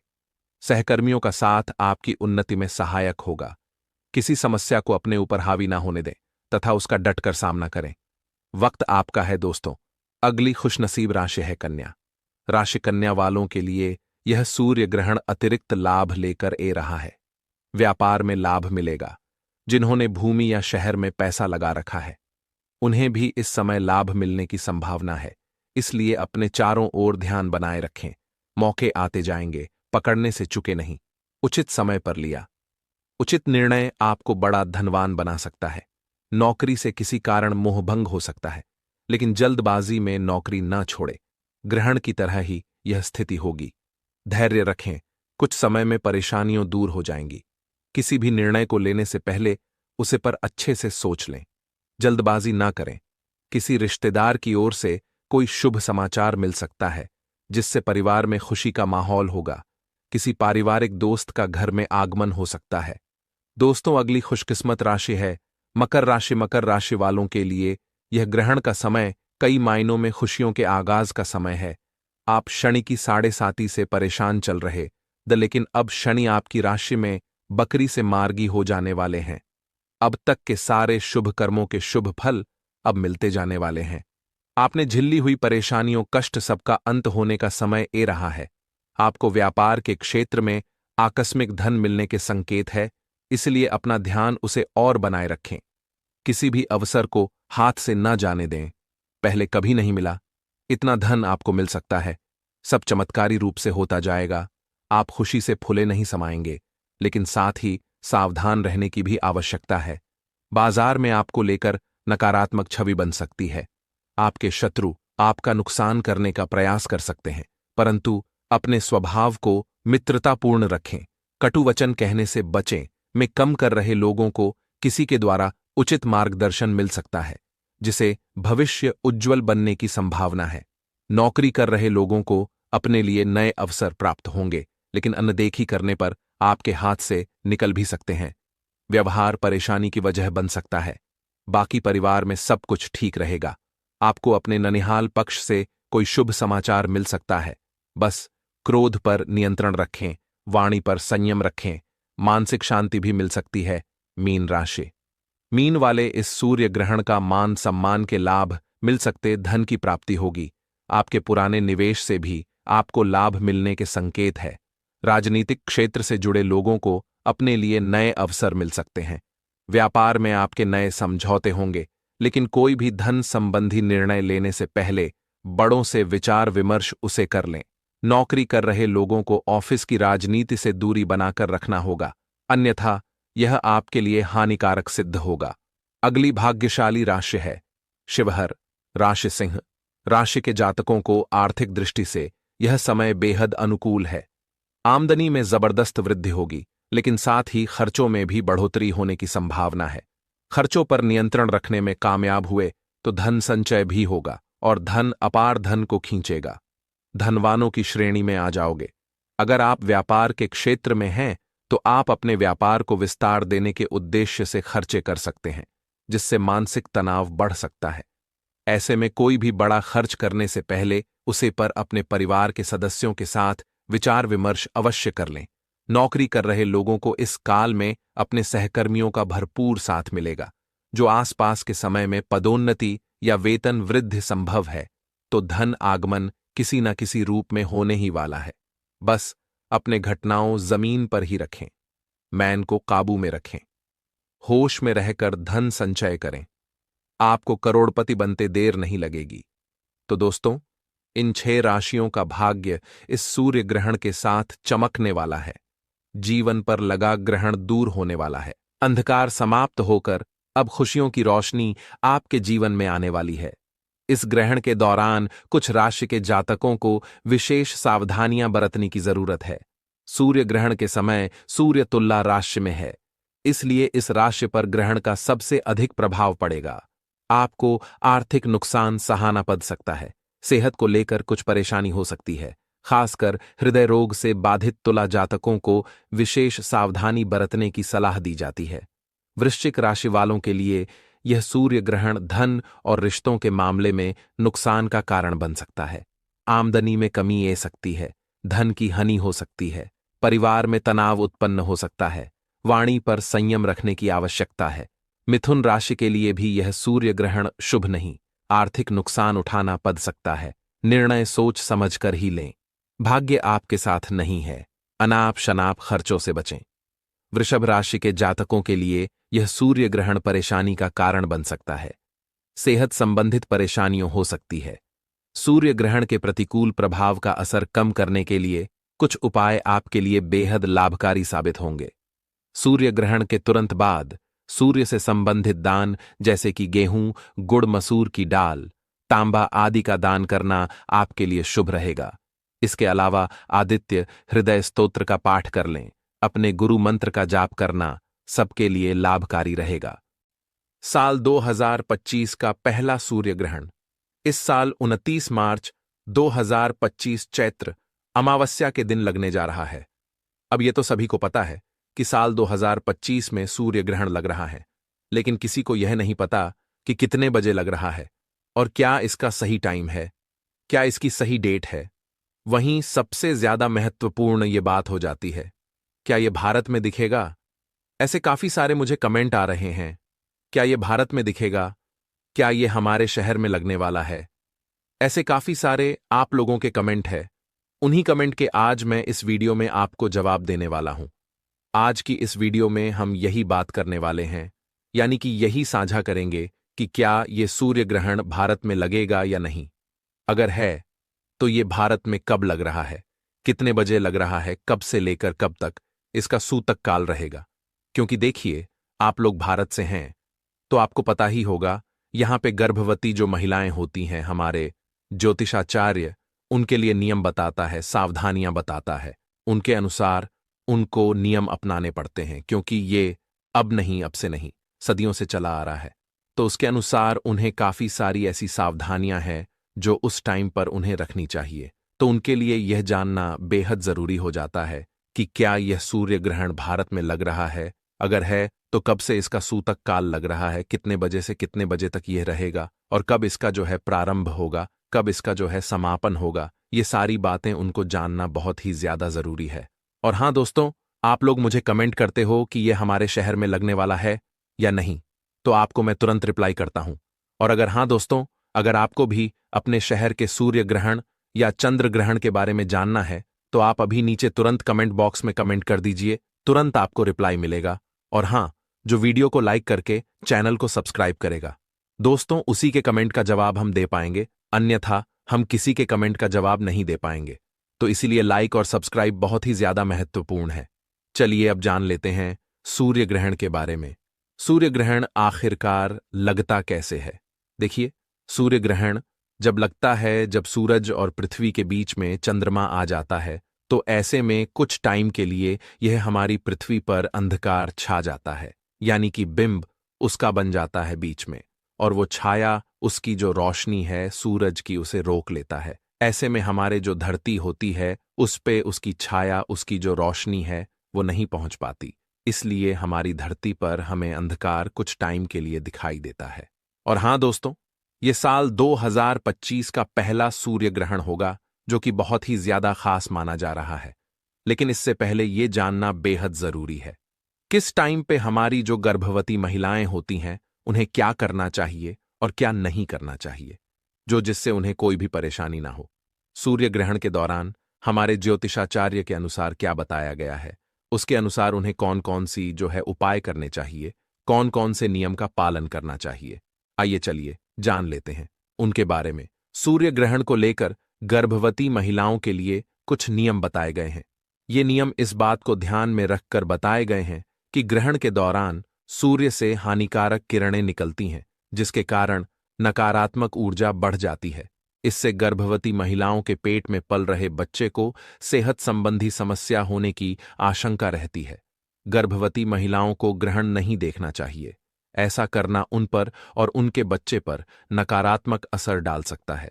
Speaker 1: सहकर्मियों का साथ आपकी उन्नति में सहायक होगा। किसी समस्या को अपने ऊपर हावी ना होने दें तथा उसका डटकर सामना करें। वक्त आपका है दोस्तों। अगली खुशनसीब राशि है कन्या। राशि कन्या वालों के लिए यह सूर्य ग्रहण अतिरिक्त लाभ लेकर ए रहा है। व्यापार में लाभ मिलेगा। जिन्होंने भूमि या शहर में पैसा लगा रखा है उन्हें भी इस समय लाभ मिलने की संभावना है, इसलिए अपने चारों ओर ध्यान बनाए रखें। मौके आते जाएंगे, पकड़ने से चुके नहीं। उचित समय पर लिया उचित निर्णय आपको बड़ा धनवान बना सकता है। नौकरी से किसी कारण मोहभंग हो सकता है, लेकिन जल्दबाजी में नौकरी न छोड़े। ग्रहण की तरह ही यह स्थिति होगी। धैर्य रखें, कुछ समय में परेशानियां दूर हो जाएंगी। किसी भी निर्णय को लेने से पहले उसे पर अच्छे से सोच लें। जल्दबाजी ना करें। किसी रिश्तेदार की ओर से कोई शुभ समाचार मिल सकता है, जिससे परिवार में खुशी का माहौल होगा। किसी पारिवारिक दोस्त का घर में आगमन हो सकता है। दोस्तों, अगली खुशकिस्मत राशि है मकर राशि। मकर राशि वालों के लिए यह ग्रहण का समय कई मायनों में खुशियों के आगाज का समय है। आप शनि की 7.5 से परेशान चल रहे लेकिन अब शनि आपकी राशि में बकरी से मार्गी हो जाने वाले हैं। अब तक के सारे शुभ कर्मों के शुभ फल अब मिलते जाने वाले हैं। आपने झिल्ली हुई परेशानियों कष्ट सबका अंत होने का समय ए रहा है। आपको व्यापार के क्षेत्र में आकस्मिक धन मिलने के संकेत है, इसलिए अपना ध्यान उसे और बनाए रखें। किसी भी अवसर को हाथ से न जाने दें। पहले कभी नहीं मिला, इतना धन आपको मिल सकता है। सब चमत्कारी रूप से होता जाएगा। आप खुशी से फुले नहीं समाएंगे, लेकिन साथ ही सावधान रहने की भी आवश्यकता है। बाजार में आपको लेकर नकारात्मक छवि बन सकती है। आपके शत्रु आपका नुकसान करने का प्रयास कर सकते हैं, परंतु अपने स्वभाव को मित्रतापूर्ण रखें। कटु वचन कहने से बचें। में कम कर रहे लोगों को किसी के द्वारा उचित मार्गदर्शन मिल सकता है, जिसे भविष्य उज्ज्वल बनने की संभावना है। नौकरी कर रहे लोगों को अपने लिए नए अवसर प्राप्त होंगे, लेकिन अनदेखी करने पर आपके हाथ से निकल भी सकते हैं। व्यवहार परेशानी की वजह बन सकता है। बाकी परिवार में सब कुछ ठीक रहेगा। आपको अपने ननिहाल पक्ष से कोई शुभ समाचार मिल सकता है। बस क्रोध पर नियंत्रण रखें, वाणी पर संयम रखें। मानसिक शांति भी मिल सकती है। मीन राशि। मीन वाले इस सूर्य ग्रहण का मान सम्मान के लाभ मिल सकते, धन की प्राप्ति होगी। आपके पुराने निवेश से भी आपको लाभ मिलने के संकेत है। राजनीतिक क्षेत्र से जुड़े लोगों को अपने लिए नए अवसर मिल सकते हैं। व्यापार में आपके नए समझौते होंगे, लेकिन कोई भी धन संबंधी निर्णय लेने से पहले बड़ों से विचार विमर्श उसे कर लें। नौकरी कर रहे लोगों को ऑफिस की राजनीति से दूरी बनाकर रखना होगा, अन्यथा यह आपके लिए हानिकारक सिद्ध होगा। अगली भाग्यशाली राशि है शिवहर राशि। सिंह राशि के जातकों को आर्थिक दृष्टि से यह समय बेहद अनुकूल है। आमदनी में जबरदस्त वृद्धि होगी, लेकिन साथ ही खर्चों में भी बढ़ोतरी होने की संभावना है। खर्चों पर नियंत्रण रखने में कामयाब हुए तो धन संचय भी होगा और धन अपार धन को खींचेगा। धनवानों की श्रेणी में आ जाओगे। अगर आप व्यापार के क्षेत्र में हैं तो आप अपने व्यापार को विस्तार देने के उद्देश्य से खर्चे कर सकते हैं, जिससे मानसिक तनाव बढ़ सकता है। ऐसे में कोई भी बड़ा खर्च करने से पहले उसे पर अपने परिवार के सदस्यों के साथ विचार विमर्श अवश्य कर लें। नौकरी कर रहे लोगों को इस काल में अपने सहकर्मियों का भरपूर साथ मिलेगा। जो आसपास के समय में पदोन्नति या वेतन वृद्धि संभव है, तो धन आगमन किसी न किसी रूप में होने ही वाला है। बस अपने घटनाओं जमीन पर ही रखें। मैन को काबू में रखें। होश में रहकर धन संचय करें। आपको करोड़पति बनते देर नहीं लगेगी। तो दोस्तों, इन 6 राशियों का भाग्य इस सूर्य ग्रहण के साथ चमकने वाला है। जीवन पर लगा ग्रहण दूर होने वाला है। अंधकार समाप्त होकर अब खुशियों की रोशनी आपके जीवन में आने वाली है। इस ग्रहण के दौरान कुछ राशि के जातकों को विशेष सावधानियां बरतने की जरूरत है। सूर्य ग्रहण के समय सूर्य तुला राशि में है, इसलिए इस राशि पर ग्रहण का सबसे अधिक प्रभाव पड़ेगा। आपको आर्थिक नुकसान सहाना पड़ सकता है। सेहत को लेकर कुछ परेशानी हो सकती है। खासकर हृदय रोग से बाधित तुला जातकों को विशेष सावधानी बरतने की सलाह दी जाती है। वृश्चिक राशि वालों के लिए यह सूर्य ग्रहण धन और रिश्तों के मामले में नुकसान का कारण बन सकता है। आमदनी में कमी आ सकती है, धन की हानि हो सकती है, परिवार में तनाव उत्पन्न हो सकता है। वाणी पर संयम रखने की आवश्यकता है। मिथुन राशि के लिए भी यह सूर्य ग्रहण शुभ नहीं। आर्थिक नुकसान उठाना पड़ सकता है। निर्णय सोच समझकर ही लें। भाग्य आपके साथ नहीं है। अनाप शनाप खर्चों से बचें। वृषभ राशि के जातकों के लिए यह सूर्य ग्रहण परेशानी का कारण बन सकता है। सेहत संबंधित परेशानियों हो सकती है। सूर्य ग्रहण के प्रतिकूल प्रभाव का असर कम करने के लिए कुछ उपाय आपके लिए बेहद लाभकारी साबित होंगे। सूर्य ग्रहण के तुरंत बाद सूर्य से संबंधित दान जैसे कि गेहूं, गुड़, मसूर की दाल, तांबा आदि का दान करना आपके लिए शुभ रहेगा। इसके अलावा आदित्य हृदय स्तोत्र का पाठ कर लें। अपने गुरु मंत्र का जाप करना सबके लिए लाभकारी रहेगा। साल 2025 का पहला सूर्य ग्रहण इस साल 29 मार्च 2025 चैत्र अमावस्या के दिन लगने जा रहा है। अब ये तो सभी को पता है कि साल 2025 में सूर्य ग्रहण लग रहा है, लेकिन किसी को यह नहीं पता कि कितने बजे लग रहा है और क्या इसका सही टाइम है, क्या इसकी सही डेट है। वहीं सबसे ज्यादा महत्वपूर्ण ये बात हो जाती है, क्या ये भारत में दिखेगा? ऐसे काफी सारे मुझे कमेंट आ रहे हैं। क्या ये भारत में दिखेगा? क्या ये हमारे शहर में लगने वाला है? ऐसे काफी सारे आप लोगों के कमेंट हैं। उन्हीं कमेंट के आज मैं इस वीडियो में आपको जवाब देने वाला हूं। आज की इस वीडियो में हम यही बात करने वाले हैं, यानी कि यही साझा करेंगे कि क्या ये सूर्य ग्रहण भारत में लगेगा या नहीं। अगर है तो ये भारत में कब लग रहा है, कितने बजे लग रहा है, कब से लेकर कब तक इसका सूतक काल रहेगा। क्योंकि देखिए, आप लोग भारत से हैं तो आपको पता ही होगा, यहां पे गर्भवती जो महिलाएं होती हैं, हमारे ज्योतिषाचार्य उनके लिए नियम बताता है, सावधानियां बताता है। उनके अनुसार उनको नियम अपनाने पड़ते हैं, क्योंकि ये अब नहीं, अब से नहीं, सदियों से चला आ रहा है। तो उसके अनुसार उन्हें काफी सारी ऐसी सावधानियां हैं जो उस टाइम पर उन्हें रखनी चाहिए। तो उनके लिए यह जानना बेहद जरूरी हो जाता है कि क्या यह सूर्य ग्रहण भारत में लग रहा है, अगर है तो कब से इसका सूतक काल लग रहा है, कितने बजे से कितने बजे तक यह रहेगा, और कब इसका जो है प्रारंभ होगा, कब इसका जो है समापन होगा। ये सारी बातें उनको जानना बहुत ही ज्यादा जरूरी है। और हाँ दोस्तों, आप लोग मुझे कमेंट करते हो कि यह हमारे शहर में लगने वाला है या नहीं, तो आपको मैं तुरंत रिप्लाई करता हूं। और अगर हाँ दोस्तों, अगर आपको भी अपने शहर के सूर्य ग्रहण या चंद्र ग्रहण के बारे में जानना है तो आप अभी नीचे तुरंत कमेंट बॉक्स में कमेंट कर दीजिए, तुरंत आपको रिप्लाई मिलेगा। और हाँ, जो वीडियो को लाइक करके चैनल को सब्सक्राइब करेगा दोस्तों, उसी के कमेंट का जवाब हम दे पाएंगे, अन्यथा हम किसी के कमेंट का जवाब नहीं दे पाएंगे। तो इसीलिए लाइक और सब्सक्राइब बहुत ही ज्यादा महत्वपूर्ण है। चलिए अब जान लेते हैं सूर्य ग्रहण के बारे में। सूर्य ग्रहण आखिरकार लगता कैसे है? देखिए, सूर्य ग्रहण जब लगता है, जब सूरज और पृथ्वी के बीच में चंद्रमा आ जाता है, तो ऐसे में कुछ टाइम के लिए यह हमारी पृथ्वी पर अंधकार छा जाता है, यानी कि बिंब उसका बन जाता है बीच में, और वो छाया, उसकी जो रोशनी है सूरज की, उसे रोक लेता है। ऐसे में हमारे जो धरती होती है उस पे उसकी छाया, उसकी जो रोशनी है वो नहीं पहुंच पाती, इसलिए हमारी धरती पर हमें अंधकार कुछ टाइम के लिए दिखाई देता है। और हाँ दोस्तों, ये साल 2025 का पहला सूर्य ग्रहण होगा, जो कि बहुत ही ज्यादा खास माना जा रहा है। लेकिन इससे पहले ये जानना बेहद जरूरी है, किस टाइम पे हमारी जो गर्भवती महिलाएं होती हैं उन्हें क्या करना चाहिए और क्या नहीं करना चाहिए, जो जिससे उन्हें कोई भी परेशानी ना हो। सूर्य ग्रहण के दौरान हमारे ज्योतिषाचार्य के अनुसार क्या बताया गया है, उसके अनुसार उन्हें कौन कौन सी जो है उपाय करने चाहिए, कौन कौन से नियम का पालन करना चाहिए। आइए चलिए जान लेते हैं उनके बारे में। सूर्य ग्रहण को लेकर गर्भवती महिलाओं के लिए कुछ नियम बताए गए हैं। ये नियम इस बात को ध्यान में रखकर बताए गए हैं कि ग्रहण के दौरान सूर्य से हानिकारक किरणें निकलती हैं, जिसके कारण नकारात्मक ऊर्जा बढ़ जाती है। इससे गर्भवती महिलाओं के पेट में पल रहे बच्चे को सेहत संबंधी समस्या होने की आशंका रहती है। गर्भवती महिलाओं को ग्रहण नहीं देखना चाहिए। ऐसा करना उन पर और उनके बच्चे पर नकारात्मक असर डाल सकता है।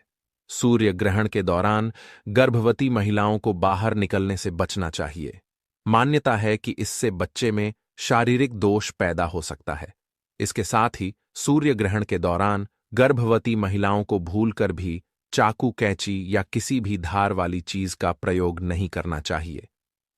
Speaker 1: सूर्य ग्रहण के दौरान गर्भवती महिलाओं को बाहर निकलने से बचना चाहिए। मान्यता है कि इससे बच्चे में शारीरिक दोष पैदा हो सकता है। इसके साथ ही सूर्य ग्रहण के दौरान गर्भवती महिलाओं को भूलकर भी चाकू, कैंची या किसी भी धार वाली चीज का प्रयोग नहीं करना चाहिए।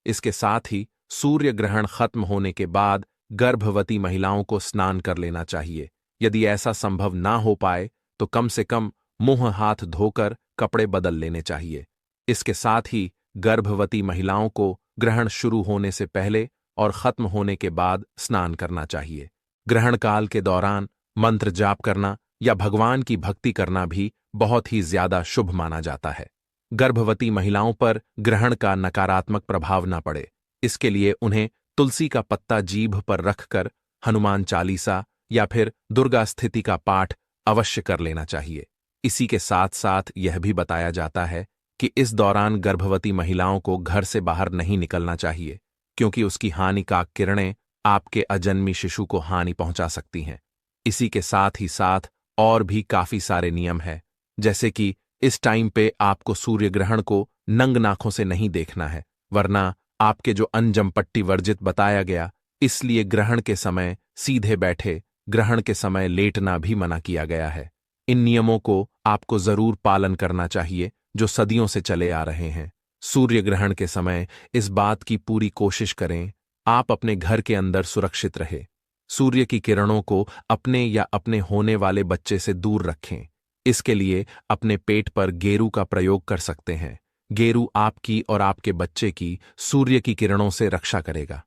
Speaker 1: इसके साथ ही सूर्य ग्रहण खत्म होने के बाद गर्भवती महिलाओं को स्नान कर लेना चाहिए। यदि ऐसा संभव ना हो पाए तो कम से कम मुंह हाथ धोकर कपड़े बदल लेने चाहिए। इसके साथ ही गर्भवती महिलाओं को ग्रहण शुरू होने से पहले और खत्म होने के बाद स्नान करना चाहिए। ग्रहण काल के दौरान मंत्र जाप करना या भगवान की भक्ति करना भी बहुत ही ज्यादा शुभ माना जाता है। गर्भवती महिलाओं पर ग्रहण का नकारात्मक प्रभाव न पड़े, इसके लिए उन्हें तुलसी का पत्ता जीभ पर रखकर हनुमान चालीसा या फिर दुर्गा स्थिति का पाठ अवश्य कर लेना चाहिए। इसी के साथ साथ यह भी बताया जाता है कि इस दौरान गर्भवती महिलाओं को घर से बाहर नहीं निकलना चाहिए, क्योंकि उसकी हानिकारक किरणें आपके अजन्मी शिशु को हानि पहुंचा सकती हैं। इसी के साथ ही साथ और भी काफी सारे नियम हैं, जैसे कि इस टाइम पे आपको सूर्य ग्रहण को नंग आंखों से नहीं देखना है, वरना आपके जो अंजम पट्टी वर्जित बताया गया, इसलिए ग्रहण के समय सीधे बैठे, ग्रहण के समय लेटना भी मना किया गया है। इन नियमों को आपको जरूर पालन करना चाहिए जो सदियों से चले आ रहे हैं। सूर्य ग्रहण के समय इस बात की पूरी कोशिश करें आप अपने घर के अंदर सुरक्षित रहे। सूर्य की किरणों को अपने या अपने होने वाले बच्चे से दूर रखें। इसके लिए अपने पेट पर गेरू का प्रयोग कर सकते हैं। गेरू आपकी और आपके बच्चे की सूर्य की किरणों से रक्षा करेगा।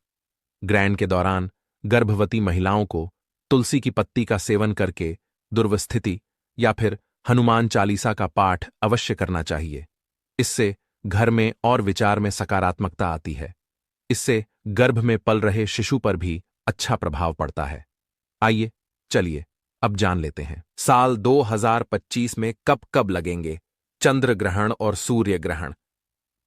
Speaker 1: ग्रहण के दौरान गर्भवती महिलाओं को तुलसी की पत्ती का सेवन करके दुर्वस्थिति या फिर हनुमान चालीसा का पाठ अवश्य करना चाहिए। इससे घर में और विचार में सकारात्मकता आती है। इससे गर्भ में पल रहे शिशु पर भी अच्छा प्रभाव पड़ता है। आइए चलिए अब जान लेते हैं साल 2025 में कब कब लगेंगे चंद्र ग्रहण और सूर्य ग्रहण।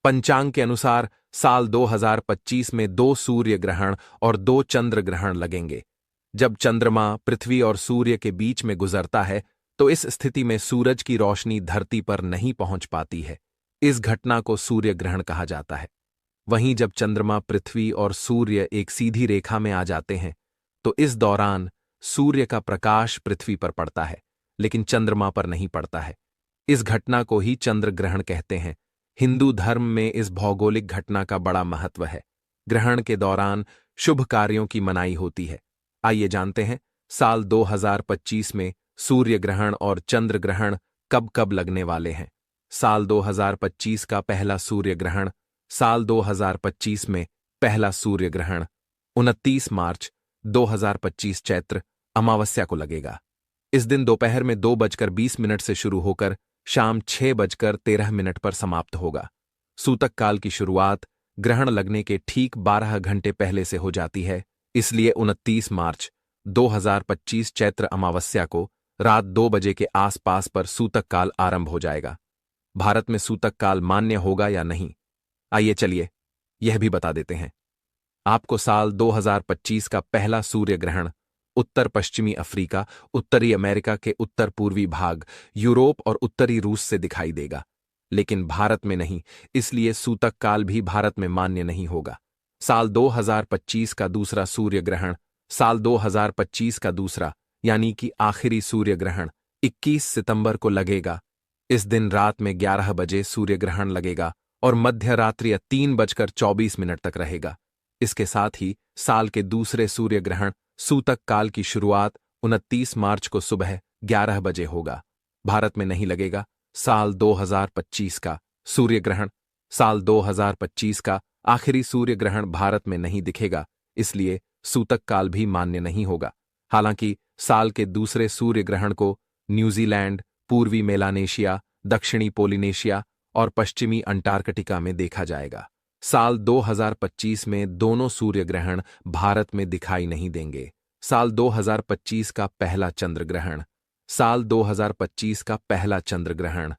Speaker 1: पंचांग के अनुसार साल 2025 में 2 सूर्य ग्रहण और 2 चंद्र ग्रहण लगेंगे। जब चंद्रमा पृथ्वी और सूर्य के बीच में गुजरता है तो इस स्थिति में सूरज की रोशनी धरती पर नहीं पहुंच पाती है। इस घटना को सूर्य ग्रहण कहा जाता है। वहीं जब चंद्रमा पृथ्वी और सूर्य एक सीधी रेखा में आ जाते हैं तो इस दौरान सूर्य का प्रकाश पृथ्वी पर पड़ता है, लेकिन चंद्रमा पर नहीं पड़ता है। इस घटना को ही चंद्र ग्रहण कहते हैं। हिंदू धर्म में इस भौगोलिक घटना का बड़ा महत्व है। ग्रहण के दौरान शुभ कार्यों की मनाही होती है। आइए जानते हैं साल 2025 में सूर्य ग्रहण और चंद्र ग्रहण कब कब लगने वाले हैं। साल 2025 का पहला सूर्य ग्रहण साल 2025 में पहला सूर्य ग्रहण 29 मार्च 2025 चैत्र अमावस्या को लगेगा। इस दिन दोपहर में 2:20 से शुरू होकर शाम 6:13 पर समाप्त होगा। सूतक काल की शुरुआत ग्रहण लगने के ठीक 12 घंटे पहले से हो जाती है, इसलिए 29 मार्च 2025 चैत्र अमावस्या को रात 2 बजे के आसपास पर सूतक काल आरंभ हो जाएगा। भारत में सूतक काल मान्य होगा या नहीं, आइए चलिए यह भी बता देते हैं। आपको साल 2025 का पहला सूर्य ग्रहण उत्तर पश्चिमी अफ्रीका, उत्तरी अमेरिका के उत्तर पूर्वी भाग, यूरोप और उत्तरी रूस से दिखाई देगा, लेकिन भारत में नहीं, इसलिए सूतक काल भी भारत में मान्य नहीं होगा। साल 2025 का दूसरा सूर्य ग्रहण साल 2025 का दूसरा यानी कि आखिरी सूर्य ग्रहण 21 सितंबर को लगेगा। इस दिन रात में 11 बजे सूर्य ग्रहण लगेगा और मध्य रात्रि 3:24 तक रहेगा। इसके साथ ही साल के दूसरे सूर्य ग्रहण सूतक काल की शुरुआत 29 मार्च को सुबह 11 बजे होगा। भारत में नहीं लगेगा। साल 2025 का सूर्य ग्रहण साल 2025 का आखिरी सूर्य ग्रहण भारत में नहीं दिखेगा, इसलिए सूतक काल भी मान्य नहीं होगा। हालांकि साल के दूसरे सूर्य ग्रहण को न्यूजीलैंड, पूर्वी मेलानेशिया, दक्षिणी पोलिनेशिया और पश्चिमी अंटार्कटिका में देखा जाएगा। साल 2025 में दोनों सूर्य ग्रहण भारत में दिखाई नहीं देंगे। साल 2025 का पहला चंद्र ग्रहण साल 2025 का पहला चंद्र ग्रहण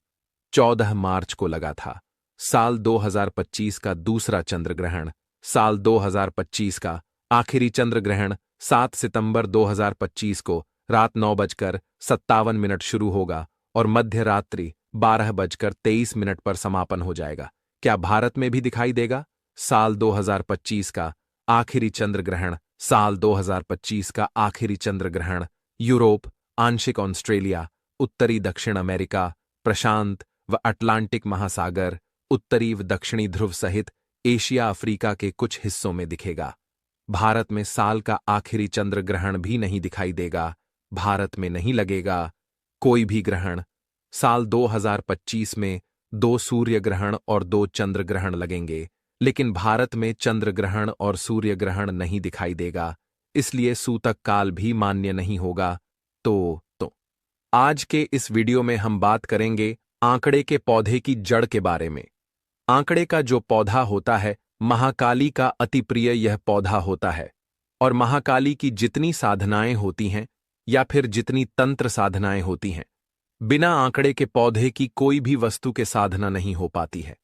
Speaker 1: 14 मार्च को लगा था। साल 2025 का दूसरा चंद्र ग्रहण, साल 2025 का आखिरी चंद्र ग्रहण 7 सितंबर 2025 को रात 9:57 शुरू होगा और मध्य रात्रि 12:23 पर समापन हो जाएगा। क्या भारत में भी दिखाई देगा? साल 2025 का आखिरी चंद्र ग्रहण, साल 2025 का आखिरी चंद्र ग्रहण यूरोप, आंशिक ऑस्ट्रेलिया, उत्तरी दक्षिण अमेरिका, प्रशांत व अटलांटिक महासागर, उत्तरी व दक्षिणी ध्रुव सहित एशिया अफ्रीका के कुछ हिस्सों में दिखेगा। भारत में साल का आखिरी चंद्र ग्रहण भी नहीं दिखाई देगा। भारत में नहीं लगेगा कोई भी ग्रहण। साल 2025 में 2 सूर्य ग्रहण और 2 चंद्र ग्रहण लगेंगे, लेकिन भारत में चंद्र ग्रहण और सूर्य ग्रहण नहीं दिखाई देगा, इसलिए सूतक काल भी मान्य नहीं होगा। तो आज के इस वीडियो में हम बात करेंगे आंकड़े के पौधे की जड़ के बारे में। आंकड़े का जो पौधा होता है, महाकाली का अति प्रिय यह पौधा होता है, और महाकाली की जितनी साधनाएं होती हैं या फिर जितनी तंत्र साधनाएं होती हैं, बिना आंकड़े के पौधे की कोई भी वस्तु के साधना नहीं हो पाती है।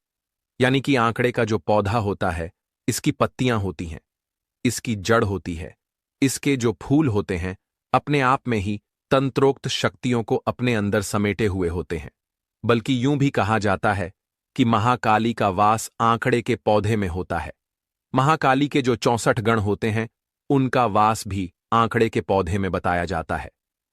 Speaker 1: यानी कि आंकड़े का जो पौधा होता है, इसकी पत्तियां होती हैं, इसकी जड़ होती है, इसके जो फूल होते हैं अपने आप में ही तंत्रोक्त शक्तियों को अपने अंदर समेटे हुए होते हैं। बल्कि यूं भी कहा जाता है कि महाकाली का वास आंकड़े के पौधे में होता है। महाकाली के जो 64 गण होते हैं, उनका वास भी आंकड़े के पौधे में बताया जाता है।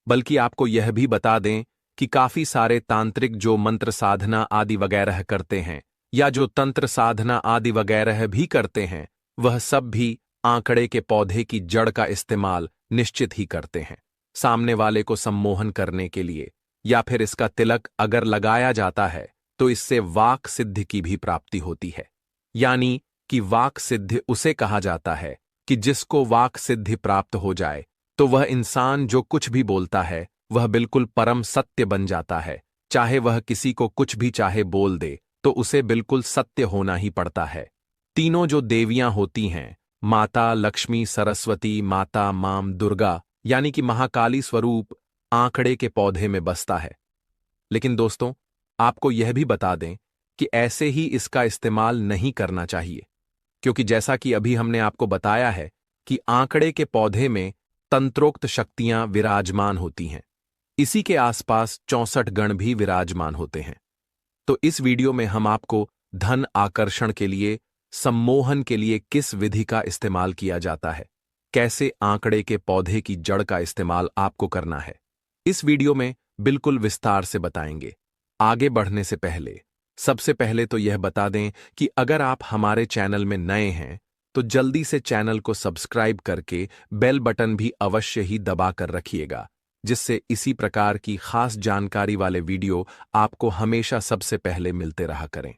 Speaker 1: बल्कि आपको यह भी बता दें कि काफी सारे तांत्रिक जो मंत्र साधना आदि वगैरह करते हैं या जो तंत्र साधना आदि वगैरह भी करते हैं, वह सब भी आंकड़े के पौधे की जड़ का इस्तेमाल निश्चित ही करते हैं, सामने वाले को सम्मोहन करने के लिए। या फिर इसका तिलक अगर लगाया जाता है तो इससे वाक सिद्धि की भी प्राप्ति होती है। यानी कि वाक सिद्धि उसे कहा जाता है कि जिसको वाक सिद्धि प्राप्त हो जाए तो वह इंसान जो कुछ भी बोलता है वह बिल्कुल परम सत्य बन जाता है। चाहे वह किसी को कुछ भी चाहे बोल दे तो उसे बिल्कुल सत्य होना ही पड़ता है। तीनों जो देवियां होती हैं, माता लक्ष्मी, सरस्वती, माता माम दुर्गा, यानी कि महाकाली स्वरूप आंकड़े के पौधे में बसता है। लेकिन दोस्तों, आपको यह भी बता दें कि ऐसे ही इसका इस्तेमाल नहीं करना चाहिए, क्योंकि जैसा कि अभी हमने आपको बताया है कि आंकड़े के पौधे में तंत्रोक्त शक्तियां विराजमान होती हैं। इसी के आसपास 64 गण भी विराजमान होते हैं। तो इस वीडियो में हम आपको धन आकर्षण के लिए, सम्मोहन के लिए किस विधि का इस्तेमाल किया जाता है, कैसे आंकड़े के पौधे की जड़ का इस्तेमाल आपको करना है, इस वीडियो में बिल्कुल विस्तार से बताएंगे। आगे बढ़ने से पहले सबसे पहले तो यह बता दें कि अगर आप हमारे चैनल में नए हैं तो जल्दी से चैनल को सब्सक्राइब करके बेल बटन भी अवश्य ही दबा कर रखिएगा, जिससे इसी प्रकार की खास जानकारी वाले वीडियो आपको हमेशा सबसे पहले मिलते रहा करें।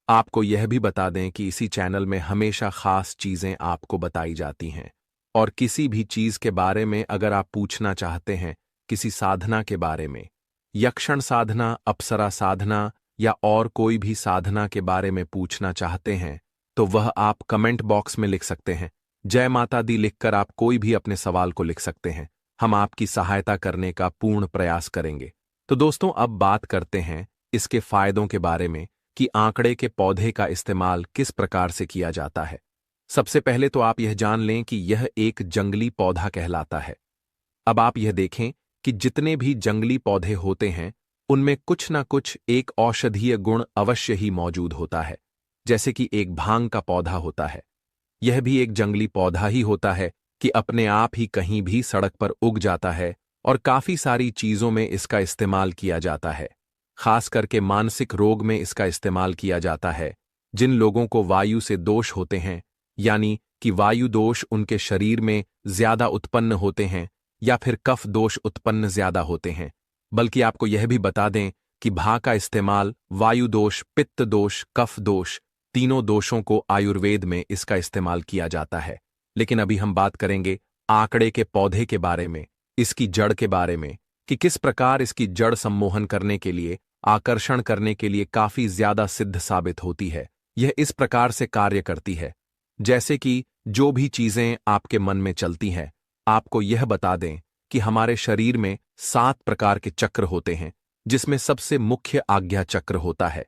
Speaker 1: आपको यह भी बता दें कि इसी चैनल में हमेशा खास चीजें आपको बताई जाती हैं, और किसी भी चीज के बारे में अगर आप पूछना चाहते हैं, किसी साधना के बारे में, यक्षण साधना, अप्सरा साधना या और कोई भी साधना के बारे में पूछना चाहते हैं, तो वह आप कमेंट बॉक्स में लिख सकते हैं। जय माता दी लिखकर आप कोई भी अपने सवाल को लिख सकते हैं। हम आपकी सहायता करने का पूर्ण प्रयास करेंगे। तो दोस्तों, अब बात करते हैं इसके फायदों के बारे में कि आंकड़े के पौधे का इस्तेमाल किस प्रकार से किया जाता है। सबसे पहले तो आप यह जान लें कि यह एक जंगली पौधा कहलाता है। अब आप यह देखें कि जितने भी जंगली पौधे होते हैं, उनमें कुछ ना कुछ एक औषधीय गुण अवश्य ही मौजूद होता है। जैसे कि एक भांग का पौधा होता है, यह भी एक जंगली पौधा ही होता है कि अपने आप ही कहीं भी सड़क पर उग जाता है, और काफी सारी चीजों में इसका इस्तेमाल किया जाता है। खास करके मानसिक रोग में इसका इस्तेमाल किया जाता है। जिन लोगों को वायु से दोष होते हैं, यानी कि वायु दोष उनके शरीर में ज्यादा उत्पन्न होते हैं या फिर कफ दोष उत्पन्न ज्यादा होते हैं। बल्कि आपको यह भी बता दें कि भा का इस्तेमाल वायु दोष, पित्त दोष, कफ दोष, तीनों दोषों को आयुर्वेद में इसका इस्तेमाल किया जाता है। लेकिन अभी हम बात करेंगे आंकड़े के पौधे के बारे में, इसकी जड़ के बारे में, कि किस प्रकार इसकी जड़ सम्मोहन करने के लिए, आकर्षण करने के लिए काफी ज्यादा सिद्ध साबित होती है। यह इस प्रकार से कार्य करती है, जैसे कि जो भी चीजें आपके मन में चलती हैं, आपको यह बता दें कि हमारे शरीर में 7 प्रकार के चक्र होते हैं, जिसमें सबसे मुख्य आज्ञा चक्र होता है।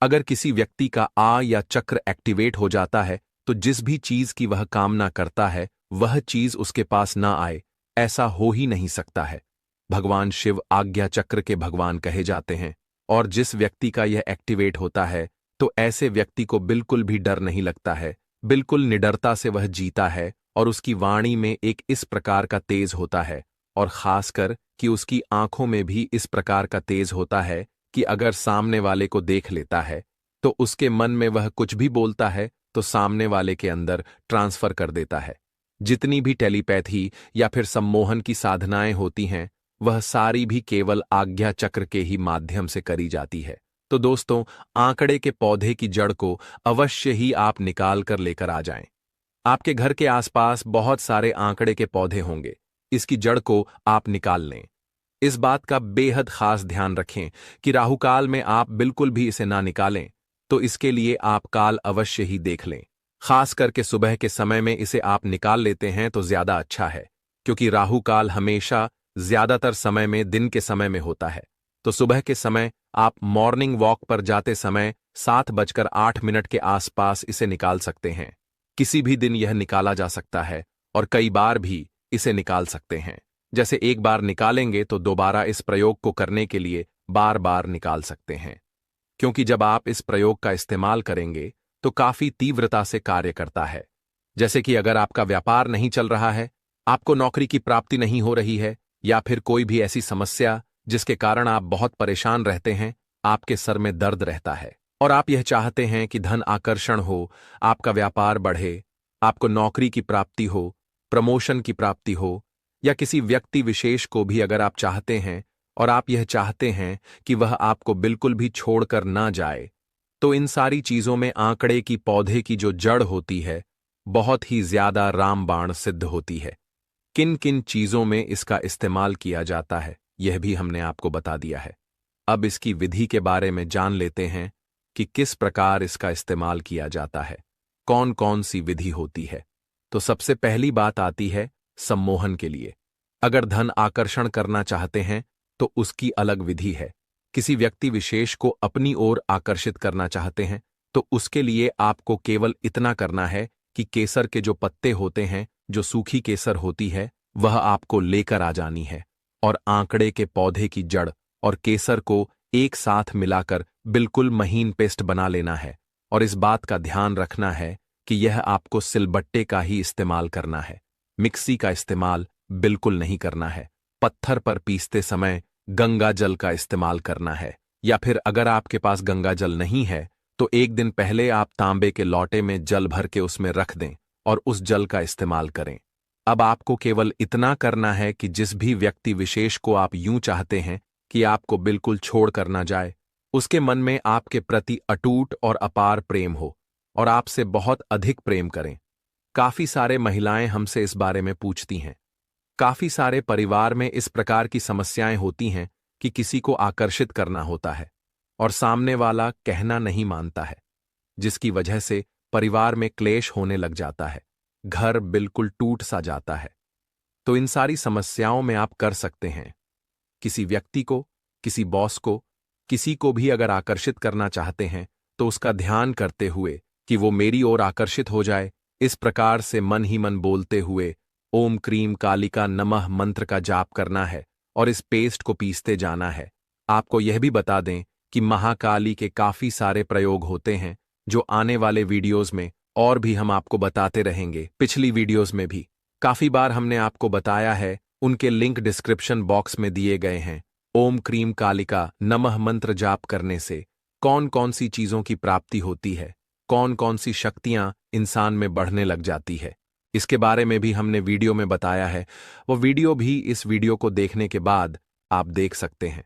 Speaker 1: अगर किसी व्यक्ति का आ या चक्र एक्टिवेट हो जाता है तो जिस भी चीज की वह कामना करता है वह चीज उसके पास ना आए, ऐसा हो ही नहीं सकता है। भगवान शिव आज्ञा चक्र के भगवान कहे जाते हैं, और जिस व्यक्ति का यह एक्टिवेट होता है तो ऐसे व्यक्ति को बिल्कुल भी डर नहीं लगता है, बिल्कुल निडरता से वह जीता है, और उसकी वाणी में एक इस प्रकार का तेज होता है, और खासकर कि उसकी आंखों में भी इस प्रकार का तेज होता है कि अगर सामने वाले को देख लेता है तो उसके मन में वह कुछ भी बोलता है तो सामने वाले के अंदर ट्रांसफर कर देता है। जितनी भी टेलीपैथी या फिर सम्मोहन की साधनाएं होती हैं वह सारी भी केवल आज्ञा चक्र के ही माध्यम से करी जाती है। तो दोस्तों, आंकड़े के पौधे की जड़ को अवश्य ही आप निकाल कर लेकर आ जाएं। आपके घर के आसपास बहुत सारे आंकड़े के पौधे होंगे, इसकी जड़ को आप निकाल लें। इस बात का बेहद खास ध्यान रखें कि राहुकाल में आप बिल्कुल भी इसे ना निकालें, तो इसके लिए आप काल अवश्य ही देख लें। खास करके सुबह के समय में इसे आप निकाल लेते हैं तो ज्यादा अच्छा है, क्योंकि राहुकाल हमेशा ज्यादातर समय में दिन के समय में होता है। तो सुबह के समय आप मॉर्निंग वॉक पर जाते समय 7:08 के आसपास इसे निकाल सकते हैं। किसी भी दिन यह निकाला जा सकता है और कई बार भी इसे निकाल सकते हैं। जैसे एक बार निकालेंगे तो दोबारा इस प्रयोग को करने के लिए बार बार निकाल सकते हैं, क्योंकि जब आप इस प्रयोग का इस्तेमाल करेंगे तो काफी तीव्रता से कार्य करता है। जैसे कि अगर आपका व्यापार नहीं चल रहा है, आपको नौकरी की प्राप्ति नहीं हो रही है, या फिर कोई भी ऐसी समस्या जिसके कारण आप बहुत परेशान रहते हैं, आपके सर में दर्द रहता है और आप यह चाहते हैं कि धन आकर्षण हो, आपका व्यापार बढ़े, आपको नौकरी की प्राप्ति हो, प्रमोशन की प्राप्ति हो, या किसी व्यक्ति विशेष को भी अगर आप चाहते हैं और आप यह चाहते हैं कि वह आपको बिल्कुल भी छोड़कर ना जाए, तो इन सारी चीजों में आंकड़े की पौधे की जो जड़ होती है बहुत ही ज्यादा रामबाण सिद्ध होती है। किन किन चीजों में इसका इस्तेमाल किया जाता है यह भी हमने आपको बता दिया है। अब इसकी विधि के बारे में जान लेते हैं कि किस प्रकार इसका इस्तेमाल किया जाता है, कौन कौन सी विधि होती है। तो सबसे पहली बात आती है सम्मोहन के लिए। अगर धन आकर्षण करना चाहते हैं तो उसकी अलग विधि है। किसी व्यक्ति विशेष को अपनी ओर आकर्षित करना चाहते हैं तो उसके लिए आपको केवल इतना करना है कि केसर के जो पत्ते होते हैं, जो सूखी केसर होती है, वह आपको लेकर आ जानी है और आंकड़े के पौधे की जड़ और केसर को एक साथ मिलाकर बिल्कुल महीन पेस्ट बना लेना है। और इस बात का ध्यान रखना है कि यह आपको सिलबट्टे का ही इस्तेमाल करना है, मिक्सी का इस्तेमाल बिल्कुल नहीं करना है। पत्थर पर पीसते समय गंगा जल का इस्तेमाल करना है, या फिर अगर आपके पास गंगा जल नहीं है तो एक दिन पहले आप तांबे के लोटे में जल भर के उसमें रख दें और उस जल का इस्तेमाल करें। अब आपको केवल इतना करना है कि जिस भी व्यक्ति विशेष को आप यूं चाहते हैं कि आपको बिल्कुल छोड़ कर ना जाए, उसके मन में आपके प्रति अटूट और अपार प्रेम हो और आपसे बहुत अधिक प्रेम करें। काफी सारे महिलाएं हमसे इस बारे में पूछती हैं। काफी सारे परिवार में इस प्रकार की समस्याएं होती हैं कि किसी को आकर्षित करना होता है और सामने वाला कहना नहीं मानता है, जिसकी वजह से परिवार में क्लेश होने लग जाता है, घर बिल्कुल टूट सा जाता है। तो इन सारी समस्याओं में आप कर सकते हैं किसी व्यक्ति को, किसी बॉस को, किसी को भी अगर आकर्षित करना चाहते हैं तो उसका ध्यान करते हुए कि वो मेरी ओर आकर्षित हो जाए, इस प्रकार से मन ही मन बोलते हुए ओम क्रीम कालिका नमः मंत्र का जाप करना है और इस पेस्ट को पीसते जाना है। आपको यह भी बता दें कि महाकाली के काफी सारे प्रयोग होते हैं जो आने वाले वीडियोस में और भी हम आपको बताते रहेंगे। पिछली वीडियोस में भी काफी बार हमने आपको बताया है, उनके लिंक डिस्क्रिप्शन बॉक्स में दिए गए हैं। ओम क्रीम कालिका नमः मंत्र जाप करने से कौन कौन सी चीजों की प्राप्ति होती है, कौन कौन सी शक्तियां इंसान में बढ़ने लग जाती है, इसके बारे में भी हमने वीडियो में बताया है। वो वीडियो भी इस वीडियो को देखने के बाद आप देख सकते हैं।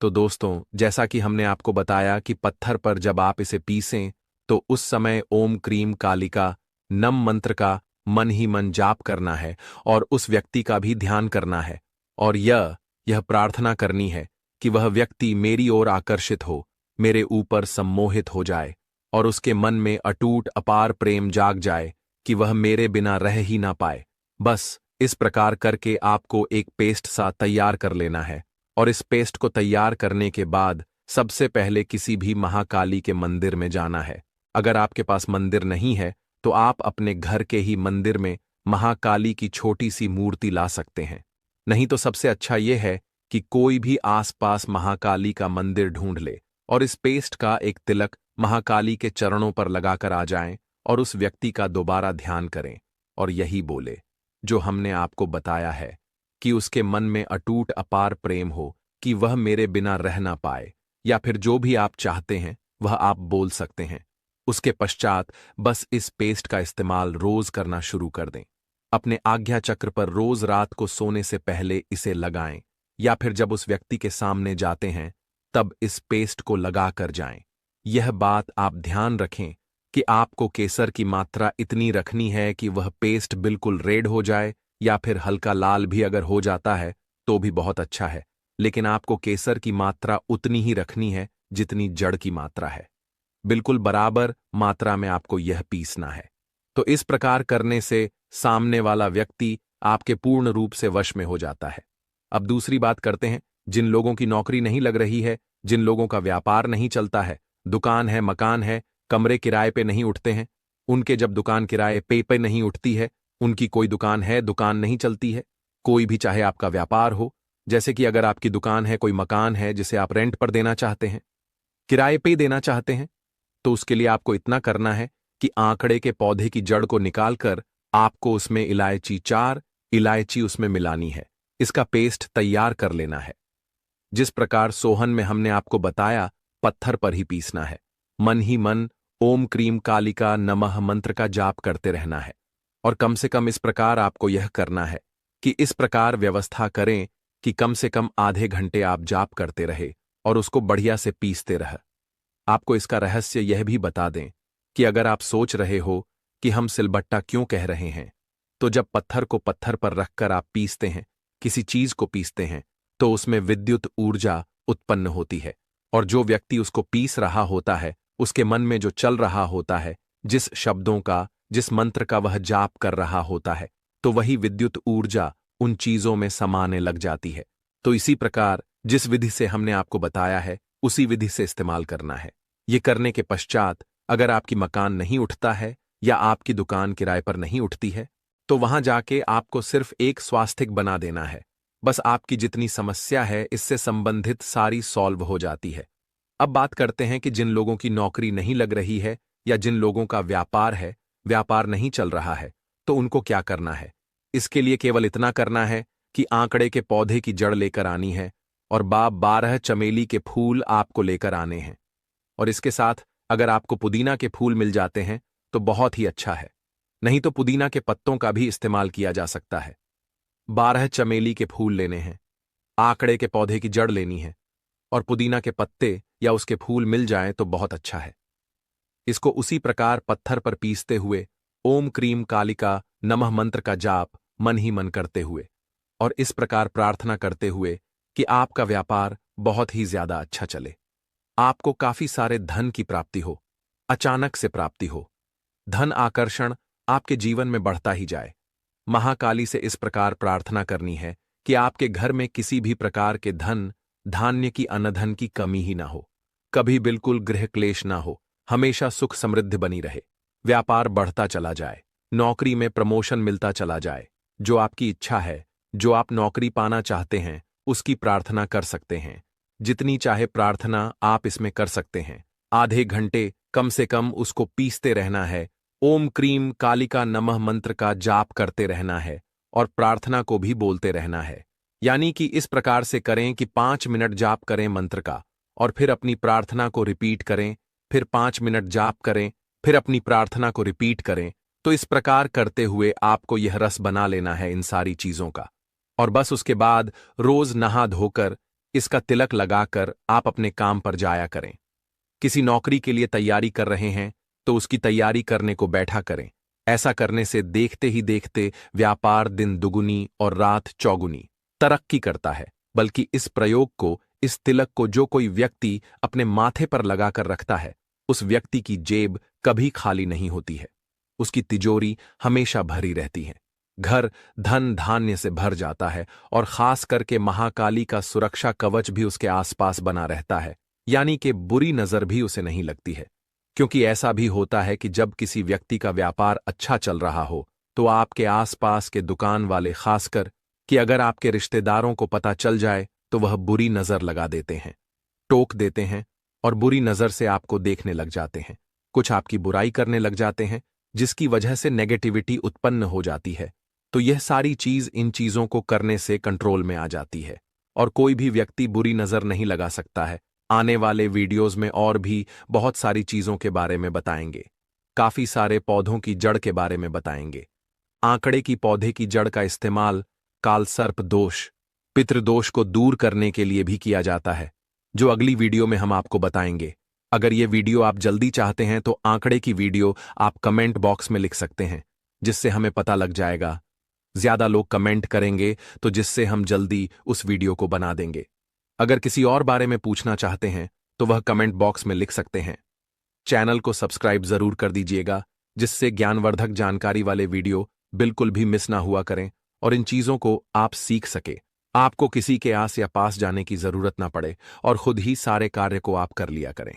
Speaker 1: तो दोस्तों, जैसा कि हमने आपको बताया कि पत्थर पर जब आप इसे पीसें तो उस समय ओम क्रीम कालिका नम मंत्र का मन ही मन जाप करना है और उस व्यक्ति का भी ध्यान करना है और यह प्रार्थना करनी है कि वह व्यक्ति मेरी ओर आकर्षित हो, मेरे ऊपर सम्मोहित हो जाए और उसके मन में अटूट अपार प्रेम जाग जाए कि वह मेरे बिना रह ही ना पाए। बस इस प्रकार करके आपको एक पेस्ट सा तैयार कर लेना है, और इस पेस्ट को तैयार करने के बाद सबसे पहले किसी भी महाकाली के मंदिर में जाना है। अगर आपके पास मंदिर नहीं है तो आप अपने घर के ही मंदिर में महाकाली की छोटी सी मूर्ति ला सकते हैं। नहीं तो सबसे अच्छा यह है कि कोई भी आसपास महाकाली का मंदिर ढूंढ ले और इस पेस्ट का एक तिलक महाकाली के चरणों पर लगाकर आ जाएं और उस व्यक्ति का दोबारा ध्यान करें और यही बोले जो हमने आपको बताया है, कि उसके मन में अटूट अपार प्रेम हो कि वह मेरे बिना रह ना पाए, या फिर जो भी आप चाहते हैं वह आप बोल सकते हैं। उसके पश्चात बस इस पेस्ट का इस्तेमाल रोज करना शुरू कर दें। अपने आज्ञा चक्र पर रोज रात को सोने से पहले इसे लगाएं, या फिर जब उस व्यक्ति के सामने जाते हैं तब इस पेस्ट को लगा कर जाएं। यह बात आप ध्यान रखें कि आपको केसर की मात्रा इतनी रखनी है कि वह पेस्ट बिल्कुल रेड हो जाए, या फिर हल्का लाल भी अगर हो जाता है तो भी बहुत अच्छा है, लेकिन आपको केसर की मात्रा उतनी ही रखनी है जितनी जड़ की मात्रा है। बिल्कुल बराबर मात्रा में आपको यह पीसना है। तो इस प्रकार करने से सामने वाला व्यक्ति आपके पूर्ण रूप से वश में हो जाता है। अब दूसरी बात करते हैं, जिन लोगों की नौकरी नहीं लग रही है, जिन लोगों का व्यापार नहीं चलता है, दुकान है, मकान है, कमरे किराए पे नहीं उठते हैं, उनके जब दुकान किराए पे नहीं उठती है, उनकी कोई दुकान है, दुकान नहीं चलती है, कोई भी चाहे आपका व्यापार हो, जैसे कि अगर आपकी दुकान है, कोई मकान है जिसे आप रेंट पर देना चाहते हैं, किराए पे देना चाहते हैं, तो उसके लिए आपको इतना करना है कि आंकड़े के पौधे की जड़ को निकालकर आपको उसमें चार इलायची उसमें मिलानी है। इसका पेस्ट तैयार कर लेना है। जिस प्रकार सोहन में हमने आपको बताया, पत्थर पर ही पीसना है। मन ही मन ओम क्रीम कालिका नमः मंत्र का जाप करते रहना है, और कम से कम इस प्रकार आपको यह करना है कि इस प्रकार व्यवस्था करें कि कम से कम आधे घंटे आप जाप करते रहे और उसको बढ़िया से पीसते रह। आपको इसका रहस्य यह भी बता दें कि अगर आप सोच रहे हो कि हम सिलबट्टा क्यों कह रहे हैं, तो जब पत्थर को पत्थर पर रखकर आप पीसते हैं, किसी चीज को पीसते हैं, तो उसमें विद्युत ऊर्जा उत्पन्न होती है, और जो व्यक्ति उसको पीस रहा होता है उसके मन में जो चल रहा होता है, जिस शब्दों का, जिस मंत्र का वह जाप कर रहा होता है, तो वही विद्युत ऊर्जा उन चीजों में समाने लग जाती है। तो इसी प्रकार जिस विधि से हमने आपको बताया है उसी विधि से इस्तेमाल करना है। ये करने के पश्चात अगर आपकी मकान नहीं उठता है या आपकी दुकान किराए पर नहीं उठती है, तो वहां जाके आपको सिर्फ एक स्वास्तिक बना देना है। बस आपकी जितनी समस्या है इससे संबंधित सारी सॉल्व हो जाती है। अब बात करते हैं कि जिन लोगों की नौकरी नहीं लग रही है या जिन लोगों का व्यापार है, व्यापार नहीं चल रहा है, तो उनको क्या करना है। इसके लिए केवल इतना करना है कि आंकड़े के पौधे की जड़ लेकर आनी है और 12 चमेली के फूल आपको लेकर आने हैं, और इसके साथ अगर आपको पुदीना के फूल मिल जाते हैं तो बहुत ही अच्छा है, नहीं तो पुदीना के पत्तों का भी इस्तेमाल किया जा सकता है। 12 चमेली के फूल लेने हैं, आंकड़े के पौधे की जड़ लेनी है, और पुदीना के पत्ते या उसके फूल मिल जाएं तो बहुत अच्छा है। इसको उसी प्रकार पत्थर पर पीसते हुए ओम क्रीम कालिका नमः मंत्र का जाप मन ही मन करते हुए और इस प्रकार प्रार्थना करते हुए कि आपका व्यापार बहुत ही ज्यादा अच्छा चले, आपको काफी सारे धन की प्राप्ति हो, अचानक से प्राप्ति हो, धन आकर्षण आपके जीवन में बढ़ता ही जाए। महाकाली से इस प्रकार प्रार्थना करनी है कि आपके घर में किसी भी प्रकार के धन धान्य की अनधन की कमी ही ना हो, कभी बिल्कुल गृह क्लेश ना हो, हमेशा सुख समृद्धि बनी रहे, व्यापार बढ़ता चला जाए, नौकरी में प्रमोशन मिलता चला जाए। जो आपकी इच्छा है, जो आप नौकरी पाना चाहते हैं, उसकी प्रार्थना कर सकते हैं। जितनी चाहे प्रार्थना आप इसमें कर सकते हैं। आधे घंटे कम से कम उसको पीसते रहना है, ओम क्रीम कालिका नमः मंत्र का जाप करते रहना है और प्रार्थना को भी बोलते रहना है। यानी कि इस प्रकार से करें कि 5 मिनट जाप करें मंत्र का और फिर अपनी प्रार्थना को रिपीट करें, फिर 5 मिनट जाप करें, फिर अपनी प्रार्थना को रिपीट करें। तो इस प्रकार करते हुए आपको यह रस बना लेना है इन सारी चीजों का, और बस उसके बाद रोज नहा धोकर इसका तिलक लगाकर आप अपने काम पर जाया करें। किसी नौकरी के लिए तैयारी कर रहे हैं तो उसकी तैयारी करने को बैठा करें। ऐसा करने से देखते ही देखते व्यापार दिन दुगुनी और रात चौगुनी तरक्की करता है। बल्कि इस प्रयोग को, इस तिलक को जो कोई व्यक्ति अपने माथे पर लगाकर रखता है, उस व्यक्ति की जेब कभी खाली नहीं होती है, उसकी तिजोरी हमेशा भरी रहती है। घर धन धान्य से भर जाता है और खास करके महाकाली का सुरक्षा कवच भी उसके आसपास बना रहता है, यानी कि बुरी नजर भी उसे नहीं लगती है। क्योंकि ऐसा भी होता है कि जब किसी व्यक्ति का व्यापार अच्छा चल रहा हो तो आपके आसपास के दुकान वाले, खासकर कि अगर आपके रिश्तेदारों को पता चल जाए तो वह बुरी नजर लगा देते हैं, टोक देते हैं और बुरी नजर से आपको देखने लग जाते हैं, कुछ आपकी बुराई करने लग जाते हैं, जिसकी वजह से नेगेटिविटी उत्पन्न हो जाती है। तो यह सारी चीज इन चीजों को करने से कंट्रोल में आ जाती है और कोई भी व्यक्ति बुरी नजर नहीं लगा सकता है। आने वाले वीडियोज में और भी बहुत सारी चीजों के बारे में बताएंगे, काफी सारे पौधों की जड़ के बारे में बताएंगे। आंकड़े की पौधे की जड़ का इस्तेमाल कालसर्प दोष, पितृदोष को दूर करने के लिए भी किया जाता है, जो अगली वीडियो में हम आपको बताएंगे। अगर ये वीडियो आप जल्दी चाहते हैं तो आंकड़े की वीडियो आप कमेंट बॉक्स में लिख सकते हैं, जिससे हमें पता लग जाएगा। ज्यादा लोग कमेंट करेंगे तो जिससे हम जल्दी उस वीडियो को बना देंगे। अगर किसी और बारे में पूछना चाहते हैं तो वह कमेंट बॉक्स में लिख सकते हैं। चैनल को सब्सक्राइब जरूर कर दीजिएगा, जिससे ज्ञानवर्धक जानकारी वाले वीडियो बिल्कुल भी मिस ना हुआ करें और इन चीजों को आप सीख सके, आपको किसी के आस या पास जाने की जरूरत ना पड़े और खुद ही सारे कार्य को आप कर लिया करें।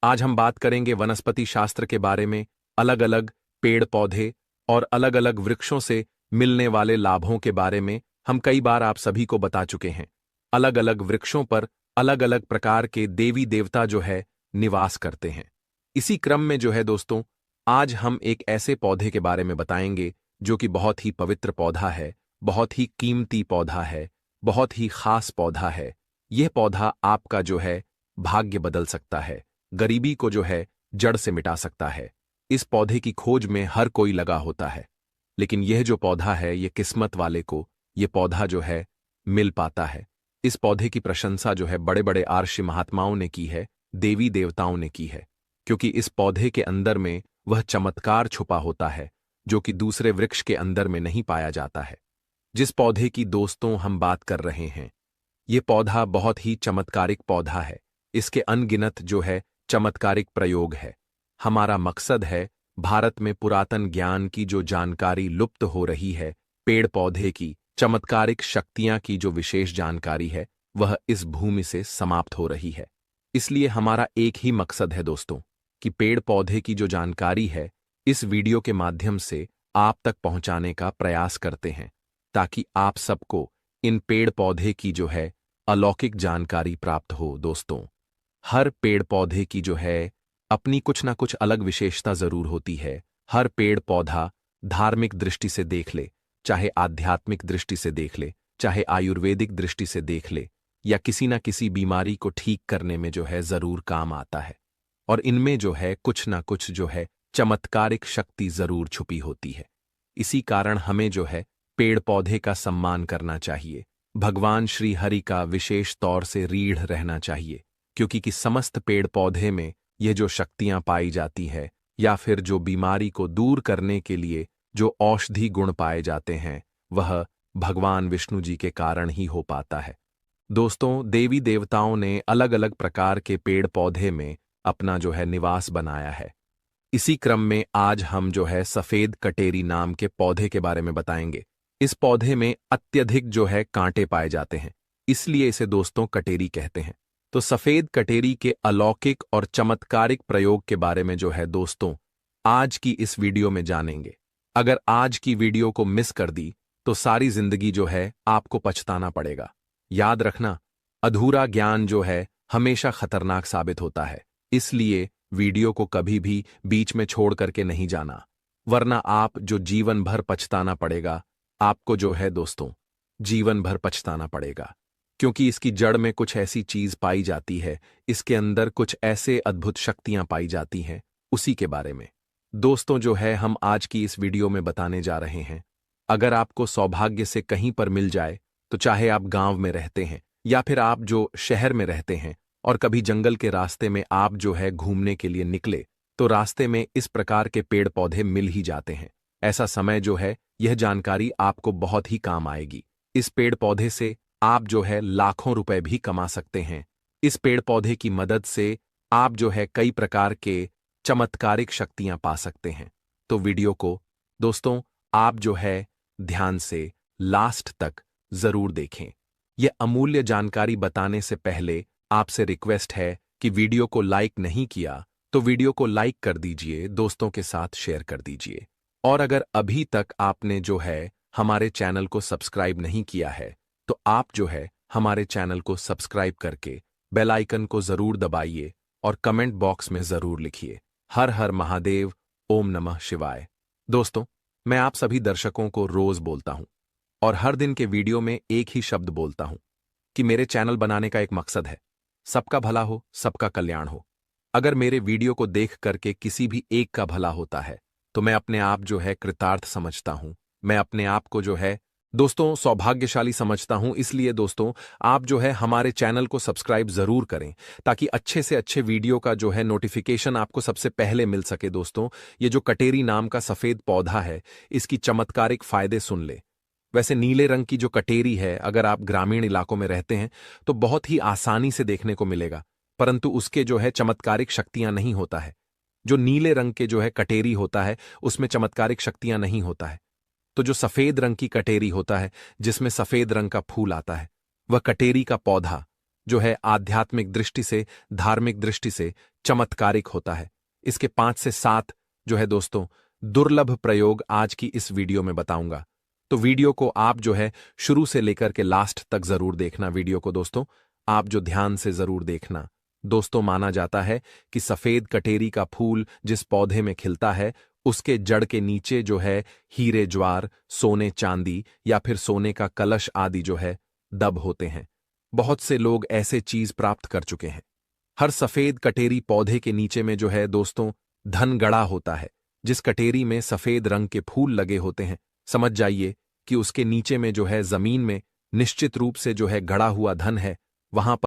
Speaker 1: आज हम बात करेंगे वनस्पति शास्त्र के बारे में, अलग अलग पेड़ पौधे और अलग अलग वृक्षों से मिलने वाले लाभों के बारे में। हम कई बार आप सभी को बता चुके हैं, अलग अलग वृक्षों पर अलग अलग प्रकार के देवी देवता जो है निवास करते हैं। इसी क्रम में जो है दोस्तों, आज हम एक ऐसे पौधे के बारे में बताएंगे जो कि बहुत ही पवित्र पौधा है, बहुत ही कीमती पौधा है, बहुत ही खास पौधा है। यह पौधा आपका जो है भाग्य बदल सकता है, गरीबी को जो है जड़ से मिटा सकता है। इस पौधे की खोज में हर कोई लगा होता है, लेकिन यह जो पौधा है, यह किस्मत वाले को यह पौधा जो है मिल पाता है। इस पौधे की प्रशंसा जो है बड़े बड़े आर्षि महात्माओं ने की है, देवी देवताओं ने की है, क्योंकि इस पौधे के अंदर में वह चमत्कार छुपा होता है जो कि दूसरे वृक्ष के अंदर में नहीं पाया जाता है। जिस पौधे की दोस्तों हम बात कर रहे हैं, यह पौधा बहुत ही चमत्कारिक पौधा है। इसके अनगिनत जो है चमत्कारिक प्रयोग है। हमारा मकसद है भारत में पुरातन ज्ञान की जो जानकारी लुप्त हो रही है, पेड़ पौधे की चमत्कारिक शक्तियां की जो विशेष जानकारी है, वह इस भूमि से समाप्त हो रही है। इसलिए हमारा एक ही मकसद है दोस्तों, कि पेड़ पौधे की जो जानकारी है इस वीडियो के माध्यम से आप तक पहुंचाने का प्रयास करते हैं, ताकि आप सबको इन पेड़ पौधे की जो है अलौकिक जानकारी प्राप्त हो। दोस्तों, हर पेड़ पौधे की जो है अपनी कुछ ना कुछ अलग विशेषता जरूर होती है। हर पेड़ पौधा धार्मिक दृष्टि से देख ले, चाहे आध्यात्मिक दृष्टि से देख ले, चाहे आयुर्वेदिक दृष्टि से देख ले, या किसी ना किसी बीमारी को ठीक करने में जो है जरूर काम आता है। और इनमें जो है कुछ ना कुछ जो है चमत्कारिक शक्ति जरूर छुपी होती है। इसी कारण हमें जो है पेड़ पौधे का सम्मान करना चाहिए, भगवान श्री हरि का विशेष तौर से रीढ़ रहना चाहिए, क्योंकि कि समस्त पेड़ पौधे में ये जो शक्तियां पाई जाती है, या फिर जो बीमारी को दूर करने के लिए जो औषधि गुण पाए जाते हैं, वह भगवान विष्णु जी के कारण ही हो पाता है। दोस्तों, देवी देवताओं ने अलग अलग प्रकार के पेड़ पौधे में अपना जो है निवास बनाया है। इसी क्रम में आज हम जो है सफेद कटेरी नाम के पौधे के बारे में बताएंगे। इस पौधे में अत्यधिक जो है कांटे पाए जाते हैं, इसलिए इसे दोस्तों कटेरी कहते हैं। तो सफेद कटेरी के अलौकिक और चमत्कारिक प्रयोग के बारे में जो है दोस्तों आज की इस वीडियो में जानेंगे। अगर आज की वीडियो को मिस कर दी तो सारी जिंदगी जो है आपको पछताना पड़ेगा। याद रखना, अधूरा ज्ञान जो है हमेशा खतरनाक साबित होता है, इसलिए वीडियो को कभी भी बीच में छोड़ करके नहीं जाना, वरना आप जो जीवन भर पछताना पड़ेगा। आपको जो है दोस्तों जीवन भर पछताना पड़ेगा, क्योंकि इसकी जड़ में कुछ ऐसी चीज पाई जाती है, इसके अंदर कुछ ऐसे अद्भुत शक्तियां पाई जाती हैं, उसी के बारे में दोस्तों जो है हम आज की इस वीडियो में बताने जा रहे हैं। अगर आपको सौभाग्य से कहीं पर मिल जाए, तो चाहे आप गांव में रहते हैं या फिर आप जो शहर में रहते हैं और कभी जंगल के रास्ते में आप जो है घूमने के लिए निकले, तो रास्ते में इस प्रकार के पेड़ पौधे मिल ही जाते हैं। ऐसा समय जो है यह जानकारी आपको बहुत ही काम आएगी। इस पेड़ पौधे से आप जो है लाखों रुपए भी कमा सकते हैं। इस पेड़ पौधे की मदद से आप जो है कई प्रकार के चमत्कारिक शक्तियां पा सकते हैं। तो वीडियो को दोस्तों आप जो है ध्यान से लास्ट तक जरूर देखें। यह अमूल्य जानकारी बताने से पहले आपसे रिक्वेस्ट है कि वीडियो को लाइक नहीं किया तो वीडियो को लाइक कर दीजिए, दोस्तों के साथ शेयर कर दीजिए। और अगर अभी तक आपने जो है हमारे चैनल को सब्सक्राइब नहीं किया है तो आप जो है हमारे चैनल को सब्सक्राइब करके बेल आइकन को जरूर दबाइए और कमेंट बॉक्स में जरूर लिखिए हर हर महादेव, ओम नमः शिवाय। दोस्तों, मैं आप सभी दर्शकों को रोज बोलता हूं और हर दिन के वीडियो में एक ही शब्द बोलता हूं कि मेरे चैनल बनाने का एक मकसद है, सबका भला हो, सबका कल्याण हो। अगर मेरे वीडियो को देख करके किसी भी एक का भला होता है तो मैं अपने आप जो है कृतार्थ समझता हूं। मैं अपने आप को जो है दोस्तों सौभाग्यशाली समझता हूं। इसलिए दोस्तों, आप जो है हमारे चैनल को सब्सक्राइब जरूर करें ताकि अच्छे से अच्छे वीडियो का जो है नोटिफिकेशन आपको सबसे पहले मिल सके। दोस्तों, ये जो कटेरी नाम का सफेद पौधा है, इसकी चमत्कारिक फायदे सुन ले। वैसे नीले रंग की जो कटेरी है, अगर आप ग्रामीण इलाकों में रहते हैं तो बहुत ही आसानी से देखने को मिलेगा, परंतु उसके जो है चमत्कारिक शक्तियां नहीं होता है। जो नीले रंग के जो है कटेरी होता है उसमें चमत्कारिक शक्तियां नहीं होता है। तो जो सफेद रंग की कटेरी होता है जिसमें सफेद रंग का फूल आता है, वह कटेरी का पौधा जो है आध्यात्मिक दृष्टि से, धार्मिक दृष्टि से चमत्कारिक होता है। इसके 5 से 7 जो है दोस्तों दुर्लभ प्रयोग आज की इस वीडियो में बताऊंगा। तो वीडियो को आप जो है शुरू से लेकर के लास्ट तक जरूर देखना। वीडियो को दोस्तों आप जो ध्यान से जरूर देखना। दोस्तों, माना जाता है कि सफेद कटेरी का फूल जिस पौधे में खिलता है उसके जड़ के नीचे जो है हीरे ज्वार, सोने चांदी या फिर सोने का कलश आदि जो है दब होते हैं। बहुत से लोग ऐसे चीज प्राप्त कर चुके हैं। हर सफेद कटेरी पौधे के नीचे में जो है दोस्तों धन गड़ा होता है। जिस कटेरी में सफेद रंग के फूल लगे होते हैं, समझ जाइए कि उसके नीचे में जो है जमीन में निश्चित रूप से जो है गड़ा हुआ धन है। वहां पर